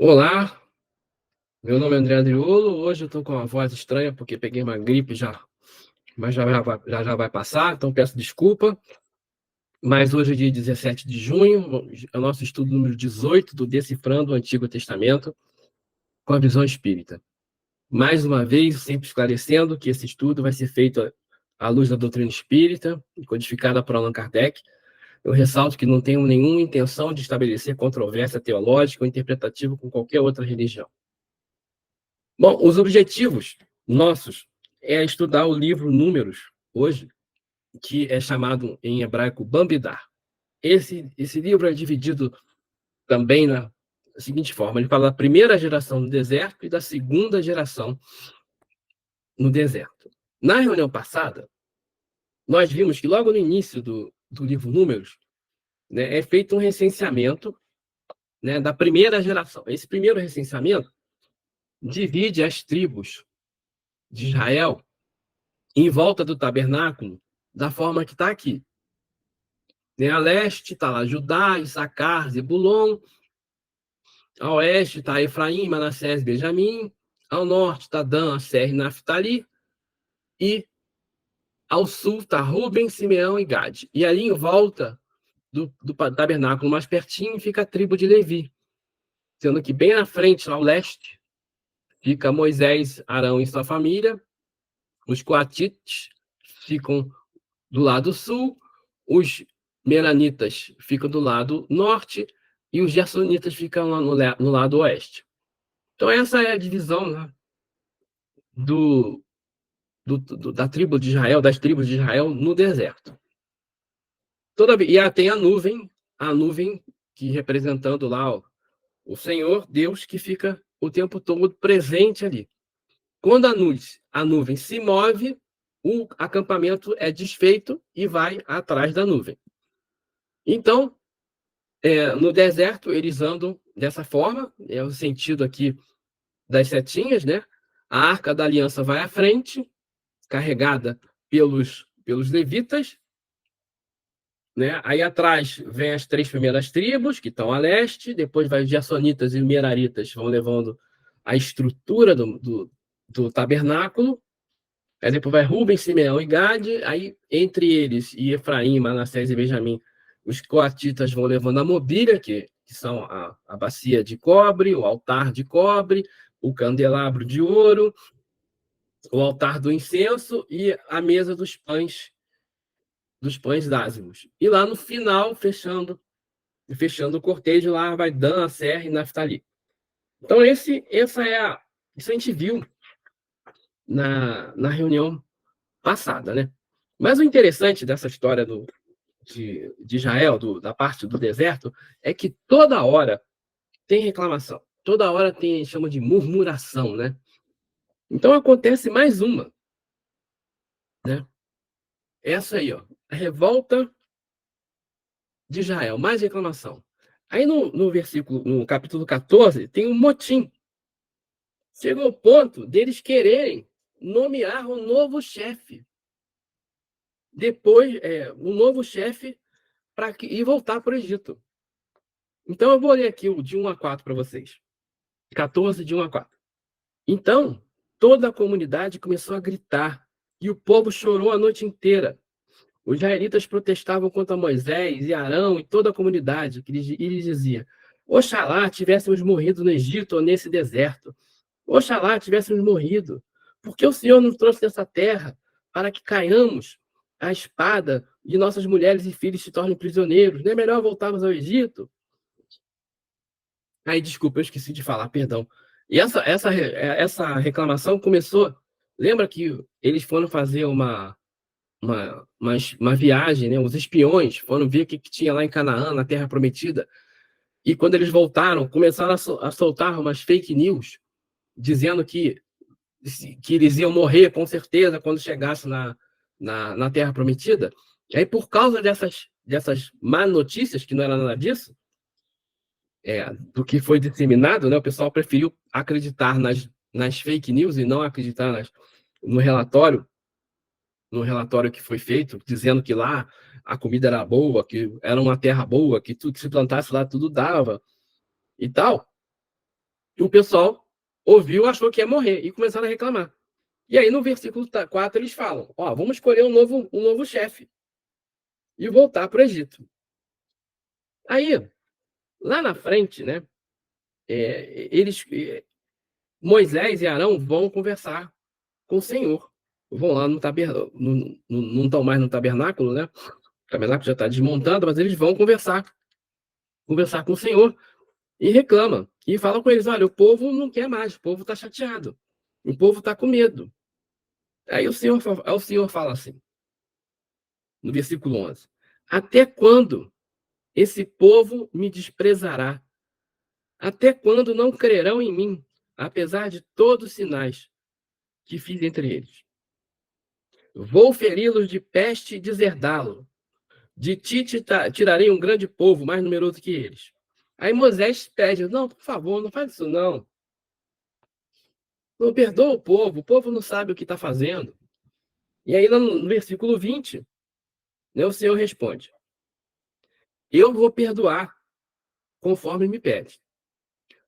Olá, meu nome é André Adriolo. Hoje eu estou com uma voz estranha porque peguei uma gripe já, mas já vai passar, então peço desculpa. Mas hoje é dia 17 de junho, é o nosso estudo número 18 do Decifrando o Antigo Testamento com a visão espírita. Mais uma vez, sempre esclarecendo que esse estudo vai ser feito à luz da doutrina espírita, codificada por Allan Kardec. Eu ressalto que não tenho nenhuma intenção de estabelecer controvérsia teológica ou interpretativa com qualquer outra religião. Bom, os objetivos nossos é estudar o livro Números, hoje, que é chamado em hebraico Bamidbar. Esse livro é dividido também na seguinte forma: ele fala da primeira geração no deserto e da segunda geração no deserto. Na reunião passada, nós vimos que logo no início do livro Números, né, é feito um recenseamento, né, da primeira geração. Esse primeiro recenseamento divide as tribos de Israel em volta do tabernáculo da forma que está aqui. A leste está lá Judá, Issacar, Zebulon. A oeste está Efraim, Manassés, Benjamim. Ao norte está Dan, Aser e Naftali. E ao sul está Ruben, Simeão e Gade. E ali em volta do tabernáculo, mais pertinho, fica a tribo de Levi. Sendo que bem na frente, ao leste, fica Moisés, Arão e sua família. Os coatites ficam do lado sul, os Meranitas ficam do lado norte e os Gersonitas ficam lá no lado oeste. Então, essa é a divisão, né, da tribo de Israel, das tribos de Israel no deserto. E tem a nuvem que representando lá o Senhor, Deus, que fica o tempo todo presente ali. Quando a nuvem se move, o acampamento é desfeito e vai atrás da nuvem. Então, no deserto, eles andam dessa forma, é o sentido aqui das setinhas, né? A Arca da Aliança vai à frente, carregada pelos levitas, né? Aí atrás vem as 3 primeiras tribos, que estão a leste, depois vai os Gersonitas e os Meraritas, vão levando a estrutura do tabernáculo. Aí depois vai Ruben, Simeão e Gade, aí entre eles, e Efraim, Manassés e Benjamim, os coatitas vão levando a mobília, que são a bacia de cobre, o altar de cobre, o candelabro de ouro, o altar do incenso e a mesa dos pães d'ázimos. E lá no final, fechando o cortejo, lá vai Dan, Aser e Naftali. Então, isso a gente viu na reunião passada, né? Mas o interessante dessa história de Israel, da parte do deserto, é que toda hora tem reclamação. Toda hora chama de murmuração, né? Então acontece mais uma, né? Essa aí, ó, a revolta de Israel, mais reclamação. Aí no capítulo 14, tem um motim. Chegou ao ponto deles quererem nomear um novo chefe. Depois, um novo chefe e voltar para o Egito. Então, eu vou ler aqui o de 1 a 4 para vocês. 14, de 1 a 4. Então, toda a comunidade começou a gritar, e o povo chorou a noite inteira. Os israelitas protestavam contra Moisés e Arão e toda a comunidade, e lhes dizia: Oxalá tivéssemos morrido no Egito ou nesse deserto. Oxalá tivéssemos morrido. Porque o Senhor nos trouxe dessa terra para que caiamos à espada e nossas mulheres e filhos se tornem prisioneiros. Não é melhor voltarmos ao Egito? Aí, desculpa, eu esqueci de falar, perdão. E essa reclamação começou. Lembra que eles foram fazer uma viagem, né? Os espiões foram ver o que tinha lá em Canaã, na Terra Prometida. E quando eles voltaram, começaram a soltar umas fake news, dizendo que eles iam morrer com certeza quando chegasse na Terra Prometida. E aí, por causa dessas má notícias, que não era nada disso, do que foi disseminado, né? O pessoal preferiu acreditar nas fake news e não acreditar no relatório que foi feito, dizendo que lá a comida era boa, que era uma terra boa, que tudo que se plantasse lá tudo dava e tal. E o pessoal ouviu, achou que ia morrer e começaram a reclamar. E aí no versículo 4 eles falam: ó, vamos escolher um novo chefe e voltar para o Egito. Aí, lá na frente, né, eles, Moisés e Arão vão conversar com o Senhor. Vão lá no tabernáculo, não estão mais no tabernáculo, né? O tabernáculo já está desmontado, mas eles vão conversar com o Senhor e reclamam. E falam com eles: olha, o povo não quer mais, o povo está chateado, o povo está com medo. Aí o Senhor fala assim, no versículo 11: até quando esse povo me desprezará? Até quando não crerão em mim, apesar de todos os sinais que fiz entre eles? Vou feri-los de peste e deserdá-lo. De ti tirarei um grande povo, mais numeroso que eles. Aí Moisés pede: não, por favor, não faz isso não. Não perdoa o povo não sabe o que está fazendo. E aí no versículo 20, né, o Senhor responde: eu vou perdoar conforme me pede.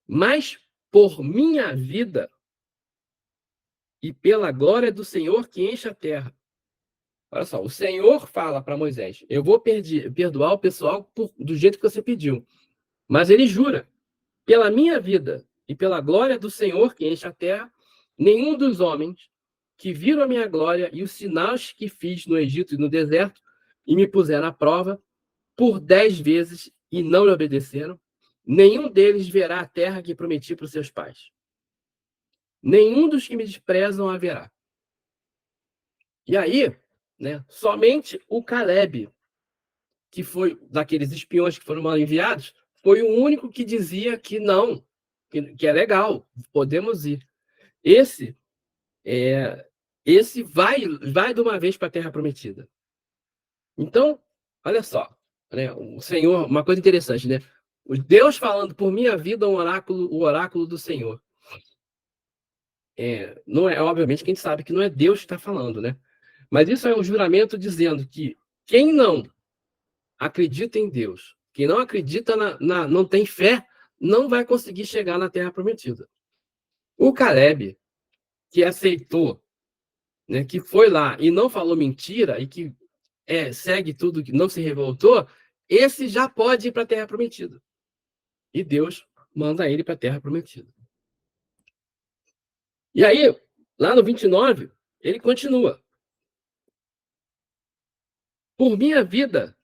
Mas por minha vida e pela glória do Senhor que enche a terra. Olha só, o Senhor fala para Moisés: eu vou perdoar o pessoal do jeito que você pediu. Mas ele jura: pela minha vida e pela glória do Senhor que enche a terra, nenhum dos homens que viram a minha glória e os sinais que fiz no Egito e no deserto e me puseram à prova por 10 vezes e não lhe obedeceram, nenhum deles verá a terra que prometi para os seus pais. Nenhum dos que me desprezam haverá. E aí, né, somente o Caleb, que foi daqueles espiões que foram mal enviados, foi o único que dizia que não, que é legal, podemos ir. Esse é, esse vai de uma vez para a Terra Prometida. Então, olha só, né, o Senhor, uma coisa interessante, né? O Deus falando por minha vida, o oráculo do Senhor. Não é, obviamente, quem sabe que não é Deus que está falando, né? Mas isso é um juramento dizendo que quem não acredita em Deus, quem não acredita não tem fé, não vai conseguir chegar na Terra Prometida. O Caleb, que aceitou, né, que foi lá e não falou mentira e que segue tudo, que não se revoltou, esse já pode ir para a Terra Prometida. E Deus manda ele para a Terra Prometida. E aí, lá no 29, ele continua: por minha vida,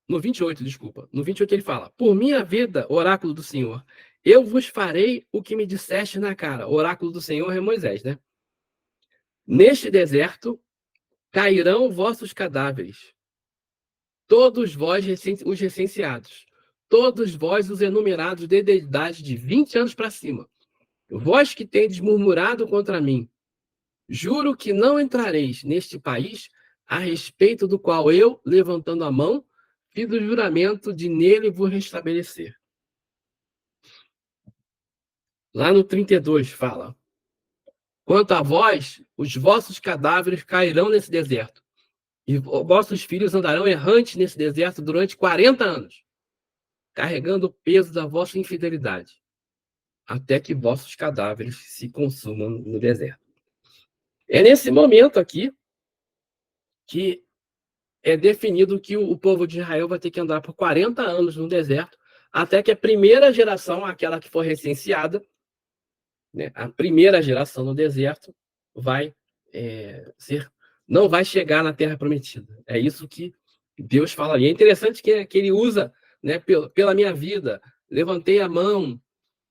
no 28, desculpa, no 28 ele fala: por minha vida, oráculo do Senhor, eu vos farei o que me disseste na cara. O oráculo do Senhor é Moisés, né? Neste deserto cairão vossos cadáveres, todos vós os recenseados, todos vós os enumerados desde a idade de 20 anos para cima. Vós que tendes murmurado contra mim, juro que não entrareis neste país, a respeito do qual eu, levantando a mão, fiz o juramento de nele vos restabelecer. Lá no 32 fala: quanto a vós, os vossos cadáveres cairão nesse deserto, e vossos filhos andarão errantes nesse deserto durante 40 anos, carregando o peso da vossa infidelidade, até que vossos cadáveres se consumam no deserto. É nesse momento aqui que é definido que o povo de Israel vai ter que andar por 40 anos no deserto, até que a primeira geração, aquela que for recenseada, né, a primeira geração no deserto, vai não vai chegar na Terra Prometida. É isso que Deus fala. E é interessante que ele usa, né, pela minha vida, levantei a mão,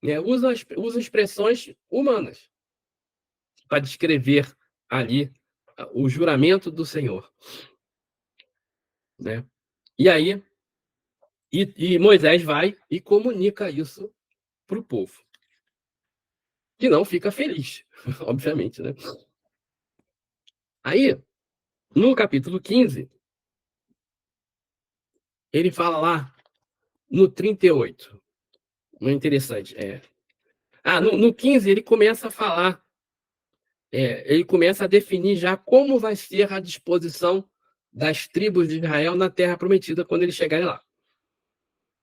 né, usa expressões humanas para descrever ali o juramento do Senhor, né? E aí, Moisés vai e comunica isso para o povo, que não fica feliz, obviamente, né? Aí, no capítulo 15, ele fala lá no 38, muito interessante. No 15 ele começa a falar, ele começa a definir já como vai ser a disposição das tribos de Israel na Terra Prometida quando eles chegarem lá.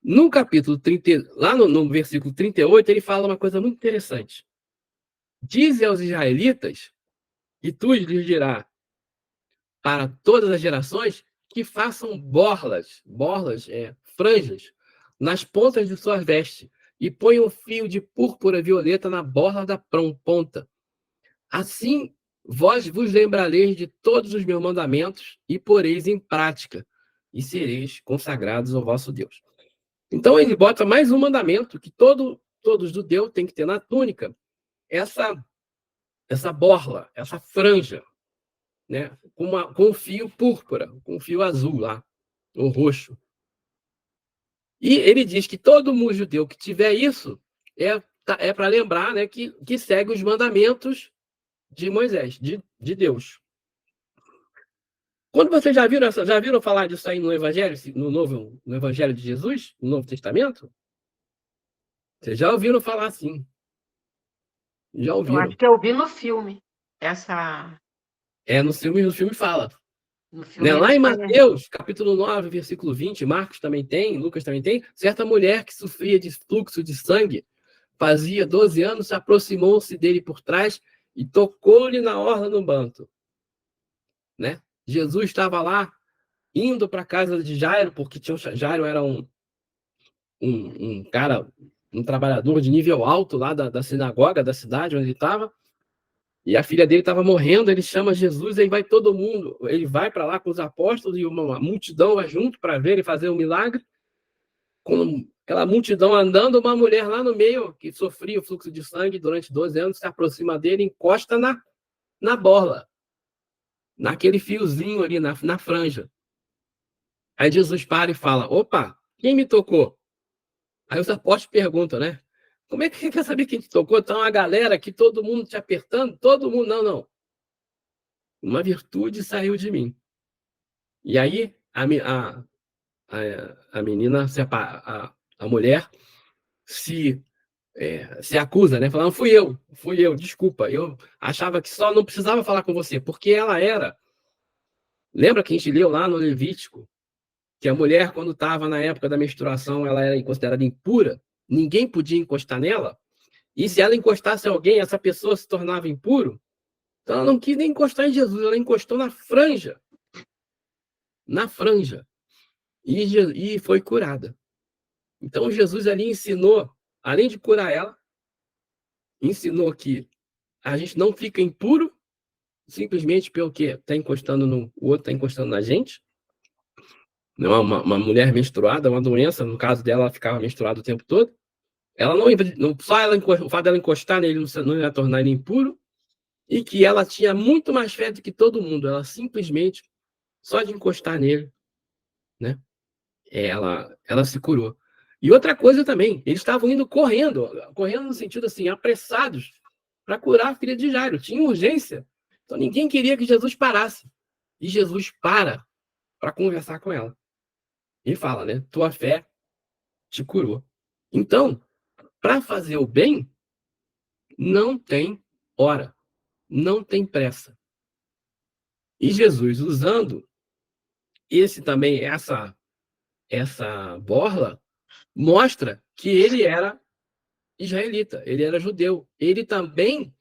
No capítulo 30, lá no versículo 38, ele fala uma coisa muito interessante. Dize aos israelitas, e tu lhes dirás para todas as gerações, que façam borlas, franjas, nas pontas de suas vestes, e ponham um fio de púrpura violeta na borla da ponta. Assim, vós vos lembrareis de todos os meus mandamentos e poreis em prática, e sereis consagrados ao vosso Deus. Então ele bota mais um mandamento que todo judeu tem que ter na túnica, essa borla, essa franja, né, com um fio púrpura, com um fio azul lá, ou roxo. E ele diz que todo mundo judeu que tiver isso é para lembrar, né, que segue os mandamentos de Moisés, de Deus. Quando vocês já viram falar disso aí no Evangelho, no Evangelho de Jesus, no Novo Testamento? Vocês já ouviram falar assim? Já Eu ouviram? acho que eu vi no filme. Essa. No filme fala. No Né? filme Lá eles em conhecem. Mateus, capítulo 9, versículo 20, Marcos também tem, Lucas também tem, certa mulher que sofria de fluxo de sangue, fazia 12 anos, se aproximou-se dele por trás e tocou-lhe na orla do manto. Né? Jesus estava lá, indo para a casa de Jairo, porque Jairo era um cara, um trabalhador de nível alto lá da sinagoga, da cidade onde ele estava, e a filha dele estava morrendo. Ele chama Jesus, aí vai todo mundo, ele vai para lá com os apóstolos e uma multidão vai junto para ver ele fazer um milagre. Com aquela multidão andando, uma mulher lá no meio, que sofria o fluxo de sangue durante 12 anos, se aproxima dele, encosta na borla, naquele fiozinho ali, na franja. Aí Jesus para e fala: opa, quem me tocou? Aí os apóstolos perguntam, né? Como é que você quer saber quem te tocou? Então a galera aqui, todo mundo te apertando, todo mundo, não, não. Uma virtude saiu de mim. E aí a menina, a mulher, se acusa, né? Falando, fui eu, desculpa. Eu achava que só não precisava falar com você, porque ela era. Lembra que a gente leu lá no Levítico, que a mulher, quando estava na época da menstruação, ela era considerada impura, ninguém podia encostar nela, e se ela encostasse em alguém, essa pessoa se tornava impuro. Então ela não quis nem encostar em Jesus, ela encostou na franja, e foi curada. Então Jesus ali ensinou, além de curar ela, ensinou que a gente não fica impuro simplesmente pelo que está encostando o outro está encostando na gente. Não é uma mulher menstruada, uma doença, no caso dela, ela ficava menstruada o tempo todo. Ela não só o fato dela encostar nele não ia tornar ele impuro, e que ela tinha muito mais fé do que todo mundo. Ela simplesmente, só de encostar nele, né? Ela se curou. E outra coisa também, eles estavam indo correndo no sentido assim, apressados, para curar a filha de Jairo. Tinha urgência. Então ninguém queria que Jesus parasse. E Jesus para conversar com ela. E fala, né? Tua fé te curou. Então, para fazer o bem, não tem hora, não tem pressa. E Jesus, usando essa borla, mostra que ele era israelita, ele era judeu. Ele também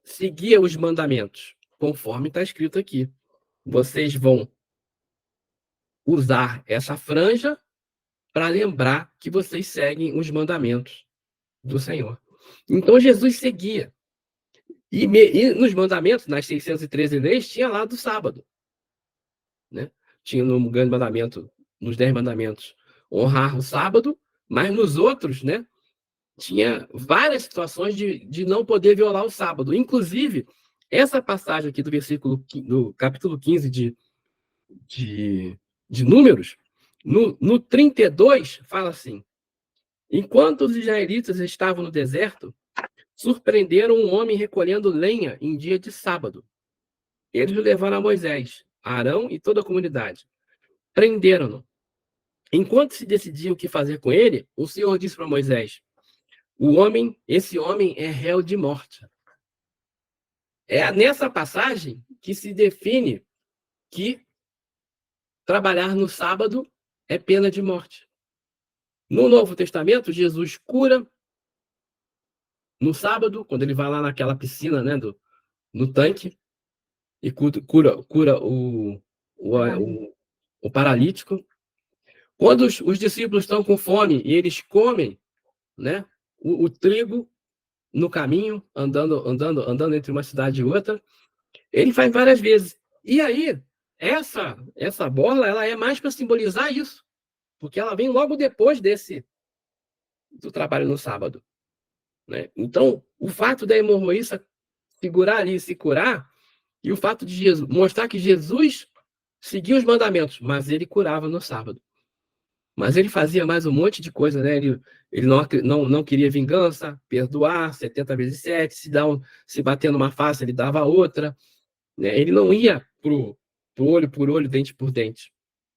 seguia os mandamentos, conforme está escrito aqui. Vocês vão usar essa franja para lembrar que vocês seguem os mandamentos do Senhor. Então Jesus seguia. E nos mandamentos, nas 613 leis, tinha lá do sábado. Né? Tinha no grande mandamento, nos 10 mandamentos, honrar o sábado, mas nos outros, né, tinha várias situações de não poder violar o sábado. Inclusive, essa passagem aqui do capítulo 15 de, de Números, no 32, fala assim: enquanto os israelitas estavam no deserto, surpreenderam um homem recolhendo lenha em dia de sábado. Eles o levaram a Moisés, Arão e toda a comunidade. Prenderam-no. Enquanto se decidiam o que fazer com ele, o Senhor disse para Moisés: esse homem é réu de morte. É nessa passagem que se define que trabalhar no sábado é pena de morte. No Novo Testamento, Jesus cura no sábado, quando ele vai lá naquela piscina, né, no tanque, e cura o paralítico. Quando os discípulos estão com fome e eles comem, né, o trigo no caminho, andando entre uma cidade e outra, ele faz várias vezes. E aí, essa bola, ela é mais para simbolizar isso, porque ela vem logo depois do trabalho no sábado, né? Então, o fato da hemorroísta segurar ali e se curar, e o fato de Jesus mostrar que Jesus seguia os mandamentos, mas ele curava no sábado. Mas ele fazia mais um monte de coisa, né? Ele não queria vingança, perdoar 70 vezes 7, se bater numa face, ele dava outra, né? Ele não ia pro olho por olho, dente por dente,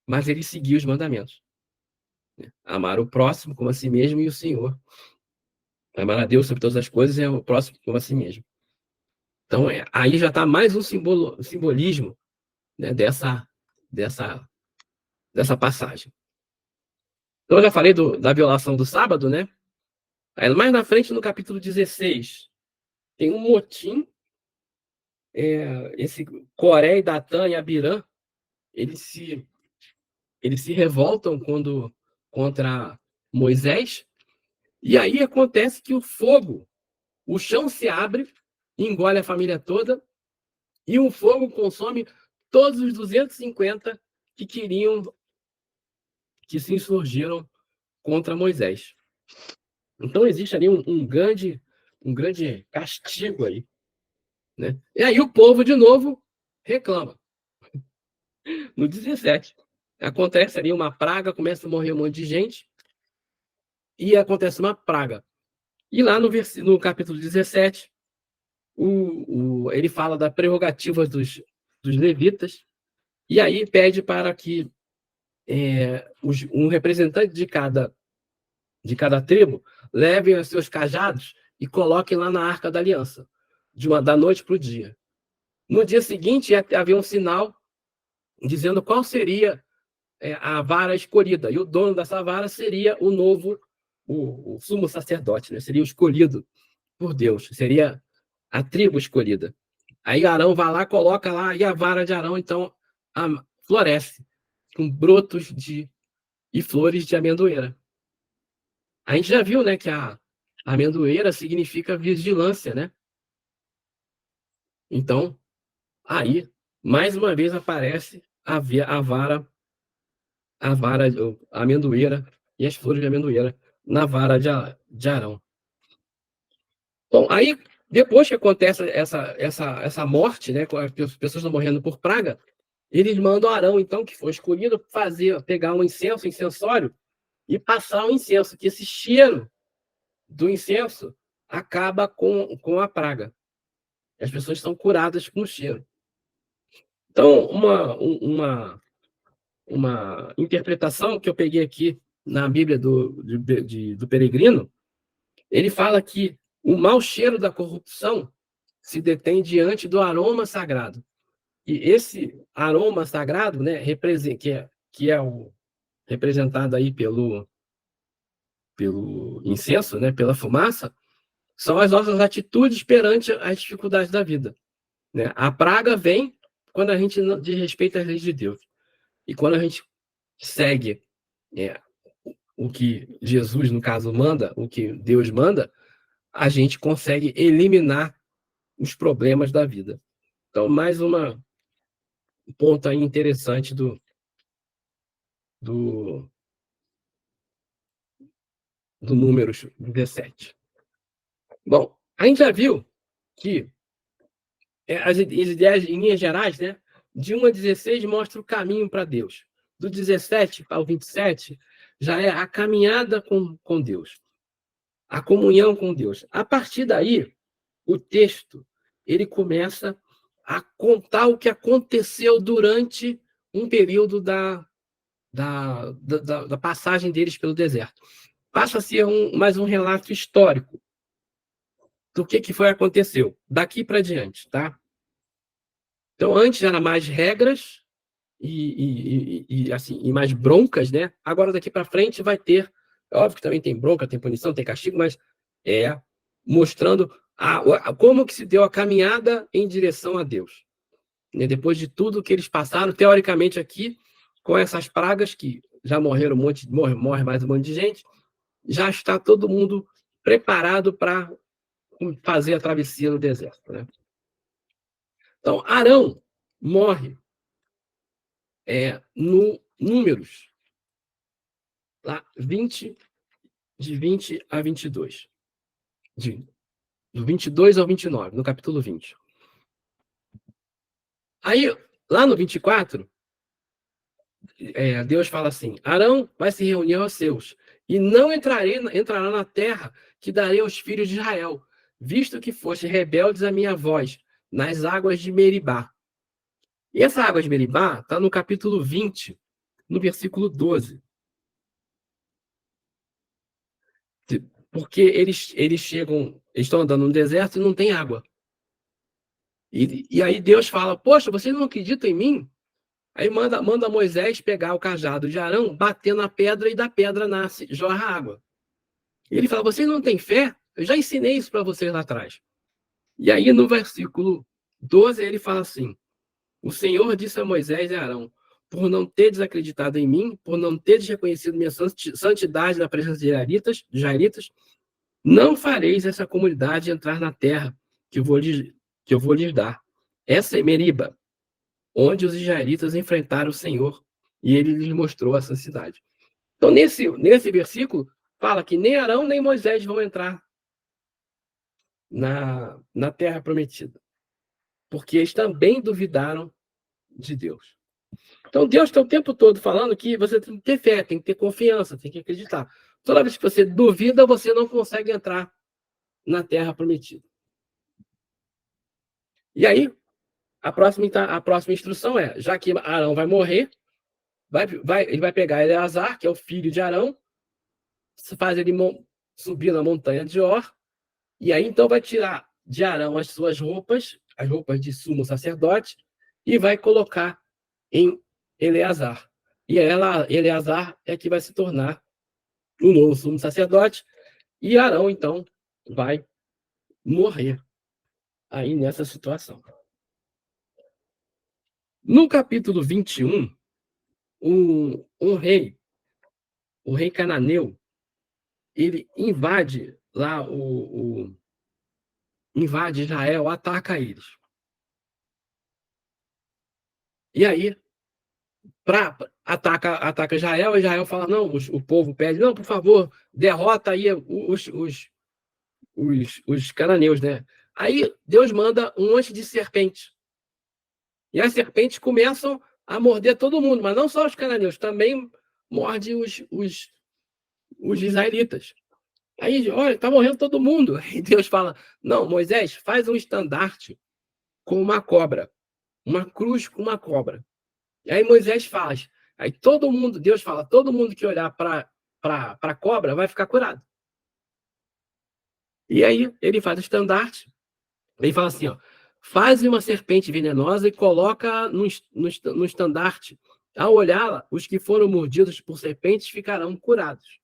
mas ele seguia os mandamentos, né? Amar o próximo como a si mesmo e o Senhor. Amar a Deus sobre todas as coisas e o próximo como a si mesmo. Então, aí já está mais um simbolismo, né, dessa passagem. Então, eu já falei da violação do sábado, né? Aí, mais na frente, no capítulo 16, tem um motim. Esse Coré, Datã e Abirã, eles se revoltam contra Moisés. E aí acontece que o chão se abre, engole a família toda, e o fogo consome todos os 250 que se insurgiram contra Moisés. Então existe ali um grande castigo aí, né? E aí o povo de novo reclama. No 17, acontece ali uma praga, começa a morrer um monte de gente, e acontece uma praga. E lá no capítulo 17, ele fala da prerrogativa dos levitas, e aí pede para que um representante de cada tribo levem os seus cajados e coloquem lá na Arca da Aliança, da noite para o dia. No dia seguinte, havia um sinal dizendo qual seria a vara escolhida, e o dono dessa vara seria o sumo sacerdote, né? Seria o escolhido por Deus, seria a tribo escolhida. Aí Arão vai lá, coloca lá, e a vara de Arão, então, floresce com brotos e flores de amendoeira. A gente já viu, né, que a amendoeira significa vigilância, né? Então, aí, mais uma vez aparece a amendoeira e as flores de amendoeira na vara de Arão. Bom, aí, depois que acontece essa morte, né, as pessoas estão morrendo por praga, eles mandam Arão, então, que foi escolhido, pegar um incensório, e passar o incenso, que esse cheiro do incenso acaba com a praga. As pessoas são curadas com o cheiro. Então, uma interpretação que eu peguei aqui na Bíblia do Peregrino, ele fala que o mau cheiro da corrupção se detém diante do aroma sagrado. E esse aroma sagrado, né, que é o representado aí pelo incenso, né, pela fumaça, são as nossas atitudes perante as dificuldades da vida, né? A praga vem quando a gente não desrespeita as leis de Deus. E quando a gente segue é, o que Jesus, no caso, manda, o que Deus manda, a gente consegue eliminar os problemas da vida. Então, mais uma ponto aí interessante do, do Números 17. Bom, a gente já viu que as ideias, em linhas gerais, né, de 1 a 16 mostra o caminho para Deus. Do 17 ao 27 já é a caminhada com Deus, a comunhão com Deus. A partir daí, o texto ele começa a contar o que aconteceu durante um período da passagem deles pelo deserto. Passa a ser mais um relato histórico do que foi aconteceu daqui para diante, tá? Então, antes era mais regras assim, e mais broncas, né? Agora, daqui para frente, vai ter É óbvio que também tem bronca, tem punição, tem castigo, mas mostrando como que se deu a caminhada em direção a Deus. Né? Depois de tudo que eles passaram, teoricamente aqui, com essas pragas, que já morreram um monte, morre mais um monte de gente, já está todo mundo preparado para fazer a travessia no deserto. Né? Então, Arão morre no Números, lá, de 20 a 22. Do 22 ao 29, no capítulo 20. Aí, lá no 24, Deus fala assim: Arão vai se reunir aos seus, e não entrará na terra que darei aos filhos de Israel, visto que foste rebeldes à minha voz, nas águas de Meribá. E essa água de Meribá está no capítulo 20, no versículo 12. Porque eles chegam, eles estão andando no deserto e não tem água. E aí Deus fala: poxa, vocês não acreditam em mim? Aí manda Moisés pegar o cajado de Arão, bater na pedra, e da pedra nasce, jorra água. E ele fala: vocês não têm fé? Eu já ensinei isso para vocês lá atrás. E aí no versículo 12 ele fala assim: o Senhor disse a Moisés e a Arão: por não teres acreditado em mim, por não teres reconhecido minha santidade na presença de Israelitas, não fareis essa comunidade entrar na terra que eu vou lhes dar. Essa é Meriba, onde os israelitas enfrentaram o Senhor, e ele lhes mostrou essa cidade. Então, nesse versículo, fala que nem Arão nem Moisés vão entrar na terra prometida, porque eles também duvidaram de Deus. Então, Deus está o tempo todo falando que você tem que ter fé, tem que ter confiança, tem que acreditar. Toda vez que você duvida, você não consegue entrar na terra prometida. E aí, a próxima instrução já que Arão vai morrer, ele vai pegar Eleazar, que é o filho de Arão, faz ele subir na montanha de Or, e aí então vai tirar de Arão as suas roupas, as roupas de sumo sacerdote, e vai colocar em Eleazar. E Eleazar é que vai se tornar o novo sumo sacerdote, e Arão então vai morrer aí nessa situação. No capítulo 21, o rei cananeu, ele invade lá invade Israel, ataca eles. E aí, ataca Israel, Israel fala: não, o povo pede: não, por favor, derrota aí os cananeus, né? Aí Deus manda um monte de serpentes. E as serpentes começam a morder todo mundo, mas não só os cananeus, também morde os israelitas. Aí, olha, tá morrendo todo mundo. E Deus fala: não, Moisés, faz um estandarte com uma cobra, uma cruz com uma cobra. E aí Moisés faz. Aí todo mundo, Deus fala: todo mundo que olhar para a cobra vai ficar curado. E aí ele faz o estandarte. Ele fala assim: ó, faz uma serpente venenosa e coloca no estandarte. Ao olhá-la, os que foram mordidos por serpentes ficarão curados.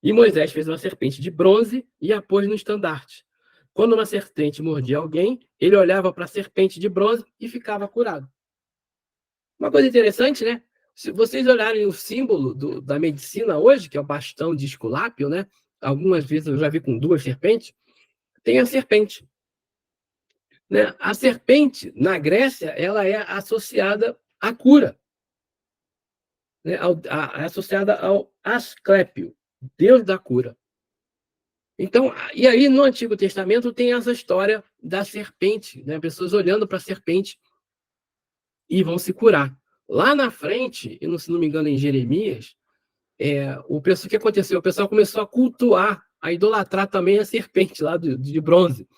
E Moisés fez uma serpente de bronze e a pôs no estandarte. Quando uma serpente mordia alguém, ele olhava para a serpente de bronze e ficava curado. Uma coisa interessante, né? Se vocês olharem o símbolo da medicina hoje, que é o bastão de Esculápio, né? Algumas vezes eu já vi com 2 serpentes, tem a serpente. Né? A serpente, na Grécia, ela é associada à cura. Né? É associada ao Asclépio, Deus da cura. Então, e aí no Antigo Testamento tem essa história da serpente, né? Pessoas olhando para a serpente e vão se curar. Lá na frente, se não me engano, em Jeremias, o que aconteceu? O pessoal começou a cultuar, a idolatrar também a serpente lá de bronze.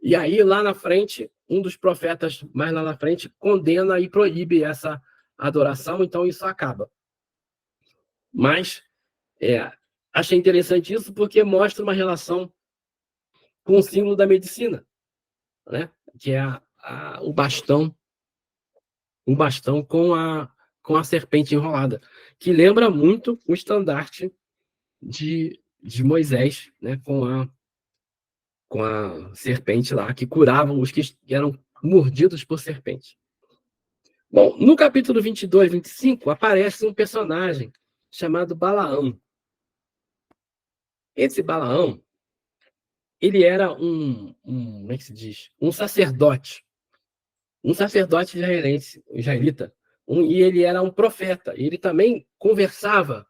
E aí, lá na frente, um dos profetas, mais lá na frente, condena e proíbe essa adoração, então isso acaba. Mas achei interessante isso porque mostra uma relação com o símbolo da medicina, né? Que é o bastão com a serpente enrolada, que lembra muito o estandarte de Moisés, né, com a serpente lá, que curavam os que eram mordidos por serpente. Bom, no capítulo 22, 25, aparece um personagem chamado Balaão. Esse Balaão, ele era como é que se diz? Um sacerdote israelita, e ele era um profeta. Ele também conversava,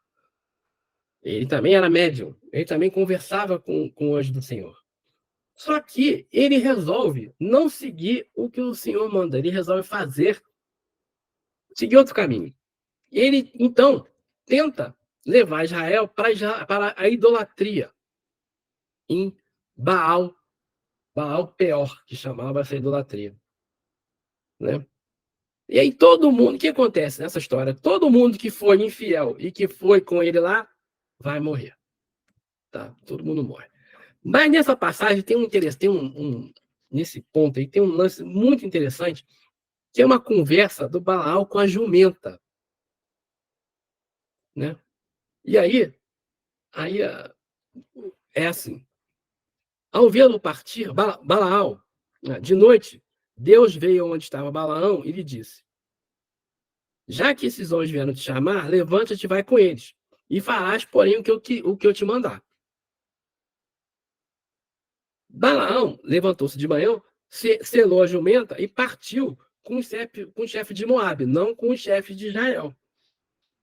ele também era médium, ele também conversava com o anjo do Senhor. Só que ele resolve não seguir o que o Senhor manda, ele resolve seguir outro caminho. Ele, então, tenta levar Israel para a idolatria em Baal Peor, que chamava essa idolatria. Né? E aí todo mundo, o que acontece nessa história? Todo mundo que foi infiel e que foi com ele lá, vai morrer. Tá? Todo mundo morre. Mas nessa passagem tem um interesse, nesse ponto aí, tem um lance muito interessante, que é uma conversa do Balaão com a jumenta. Né? E aí é assim, ao vê-lo partir, Balaão, de noite, Deus veio onde estava Balaão e lhe disse: já que esses homens vieram te chamar, levanta-te e vai com eles, e farás, porém, o que eu te mandar. Balaão levantou-se de manhã, selou a jumenta e partiu com o chefe de Moabe, não com o chefe de Israel.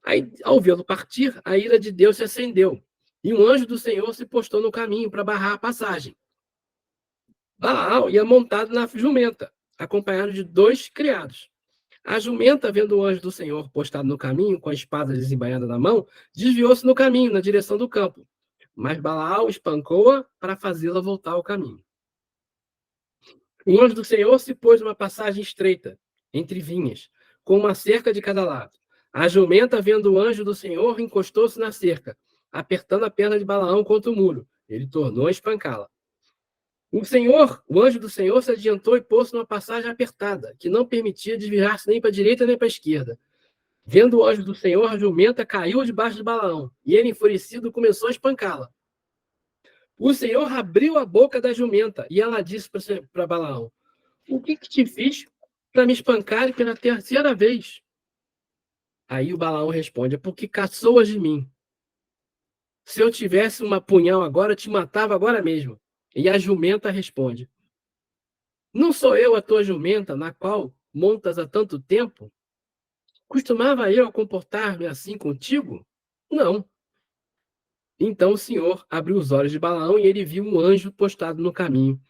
Aí, ao vê-lo partir, a ira de Deus se acendeu, e um anjo do Senhor se postou no caminho para barrar a passagem. Balaão ia montado na jumenta, acompanhado de 2 criados. A jumenta, vendo o anjo do Senhor postado no caminho, com a espada desembainhada na mão, desviou-se no caminho, na direção do campo. Mas Balaão espancou-a para fazê-la voltar ao caminho. O anjo do Senhor se pôs numa passagem estreita, entre vinhas, com uma cerca de cada lado. A jumenta, vendo o anjo do Senhor, encostou-se na cerca, apertando a perna de Balaão contra o muro. Ele tornou a espancá-la. O anjo do Senhor se adiantou e pôs-se numa passagem apertada, que não permitia desviar-se nem para a direita nem para a esquerda. Vendo o anjo do Senhor, a jumenta caiu debaixo de Balaão, e ele, enfurecido, começou a espancá-la. O Senhor abriu a boca da jumenta, e ela disse para Balaão: o que te fiz para me espancar pela 3ª vez? Aí o Balaão responde: é porque caçoas de mim. Se eu tivesse uma punhal agora, eu te matava agora mesmo. E a jumenta responde: não sou eu a tua jumenta, na qual montas há tanto tempo? Costumava eu comportar-me assim contigo? Não. Então o Senhor abriu os olhos de Balaão e ele viu um anjo postado no caminho,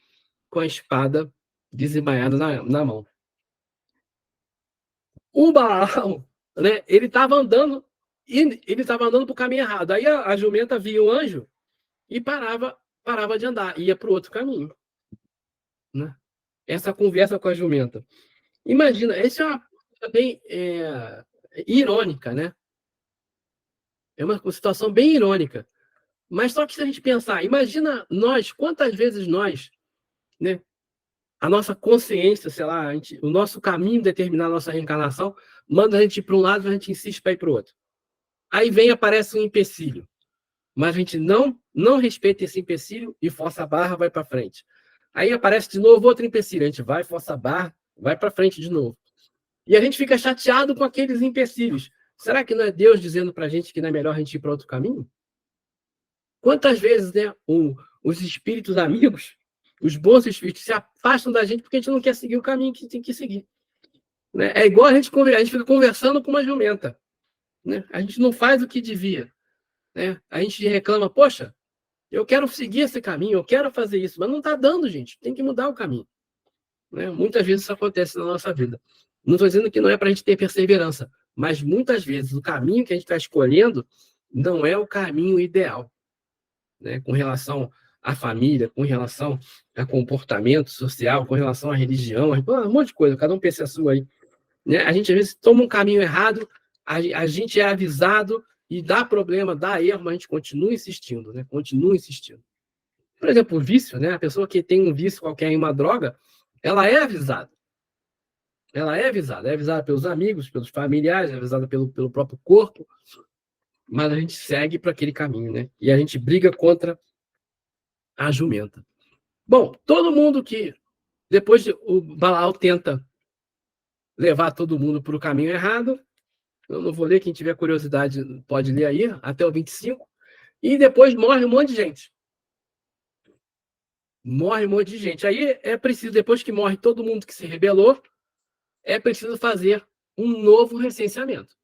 com a espada desembainhada na mão. O Balaão, né, ele estava andando para o caminho errado. Aí a jumenta via o anjo e parava de andar, ia para o outro caminho. Né? Essa conversa com a jumenta. Imagina, essa é uma coisa bem irônica, né? É uma situação bem irônica. Mas só que se a gente pensar, imagina nós, quantas vezes nós, né, a nossa consciência, sei lá, o nosso caminho determinar a nossa reencarnação, manda a gente ir para um lado e a gente insiste para ir para o outro. Aí aparece um empecilho, mas a gente não respeita esse empecilho e força a barra, vai para frente. Aí aparece de novo outro empecilho, a gente vai, força a barra, vai para frente de novo. E a gente fica chateado com aqueles empecilhos. Será que não é Deus dizendo para a gente que não é melhor a gente ir para outro caminho? Quantas vezes, né, os espíritos amigos, os bons espíritos, se afastam da gente porque a gente não quer seguir o caminho que tem que seguir. Né? É igual a gente fica conversando com uma jumenta. Né? A gente não faz o que devia. Né? A gente reclama, poxa, eu quero seguir esse caminho, eu quero fazer isso, mas não está dando, gente. Tem que mudar o caminho. Né? Muitas vezes isso acontece na nossa vida. Não estou dizendo que não é para a gente ter perseverança, mas muitas vezes o caminho que a gente está escolhendo não é o caminho ideal. Né, com relação à família, com relação a comportamento social, com relação à religião, um monte de coisa, cada um pensa a sua aí. Né? A gente às vezes toma um caminho errado, a gente é avisado e dá problema, dá erro, mas a gente continua insistindo, né? Continua insistindo. Por exemplo, o vício, né? A pessoa que tem um vício qualquer em uma droga, ela é avisada. Ela é avisada pelos amigos, pelos familiares, é avisada pelo próprio corpo. mas a gente segue para aquele caminho, né? E a gente briga contra a jumenta. Bom, todo mundo que depois o Balaão tenta levar todo mundo para o caminho errado. Eu não vou ler, quem tiver curiosidade pode ler aí, até o 25. E depois morre um monte de gente. Morre um monte de gente. Aí é preciso, depois que morre todo mundo que se rebelou, é preciso fazer um novo recenseamento.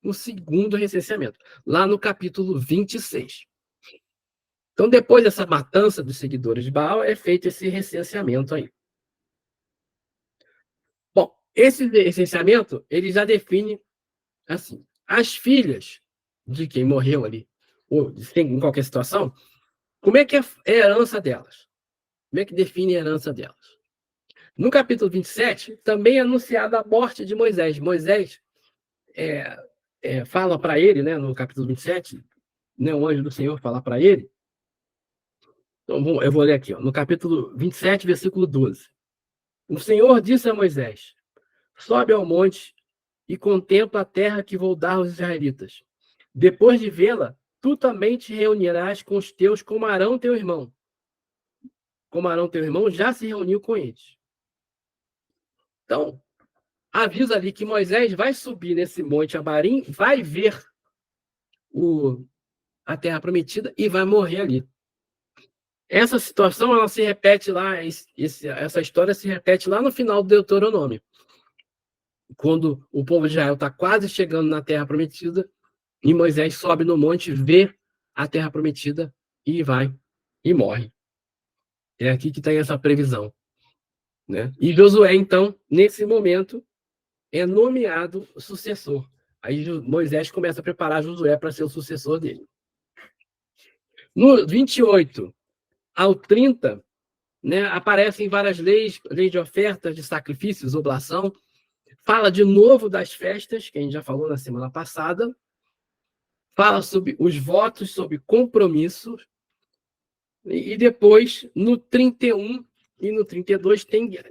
Um segundo recenseamento. Lá no capítulo 26. Então, depois dessa matança dos seguidores de Baal, é feito esse recenseamento aí. Bom, esse recenseamento, ele já define, assim, as filhas de quem morreu ali, ou em qualquer situação, como é que é a herança delas? Como é que define a herança delas? No capítulo 27, também é anunciada a morte de Moisés. Moisés fala para ele, né, no capítulo 27, né, o anjo do Senhor fala para ele. Então, eu vou ler aqui, ó, no capítulo 27, versículo 12. O Senhor disse a Moisés: sobe ao monte e contempla a terra que vou dar aos israelitas. Depois de vê-la, tu também te reunirás com os teus, como Arão teu irmão. Como Arão teu irmão já se reuniu com eles. Então, avisa ali que Moisés vai subir nesse monte Abarim, vai ver a terra prometida e vai morrer ali. Essa situação ela se repete lá, essa história se repete lá no final do Deuteronômio, quando o povo de Israel está quase chegando na terra prometida e Moisés sobe no monte, vê a terra prometida e vai e morre. É aqui que tem essa previsão, né? E Josué, então, nesse momento, é nomeado sucessor. Aí Moisés começa a preparar Josué para ser o sucessor dele. No 28 ao 30, né, aparecem várias leis, lei de ofertas, de sacrifícios, oblação. Fala de novo das festas, que a gente já falou na semana passada. Fala sobre os votos, sobre compromissos. E depois, no 31 e no 32,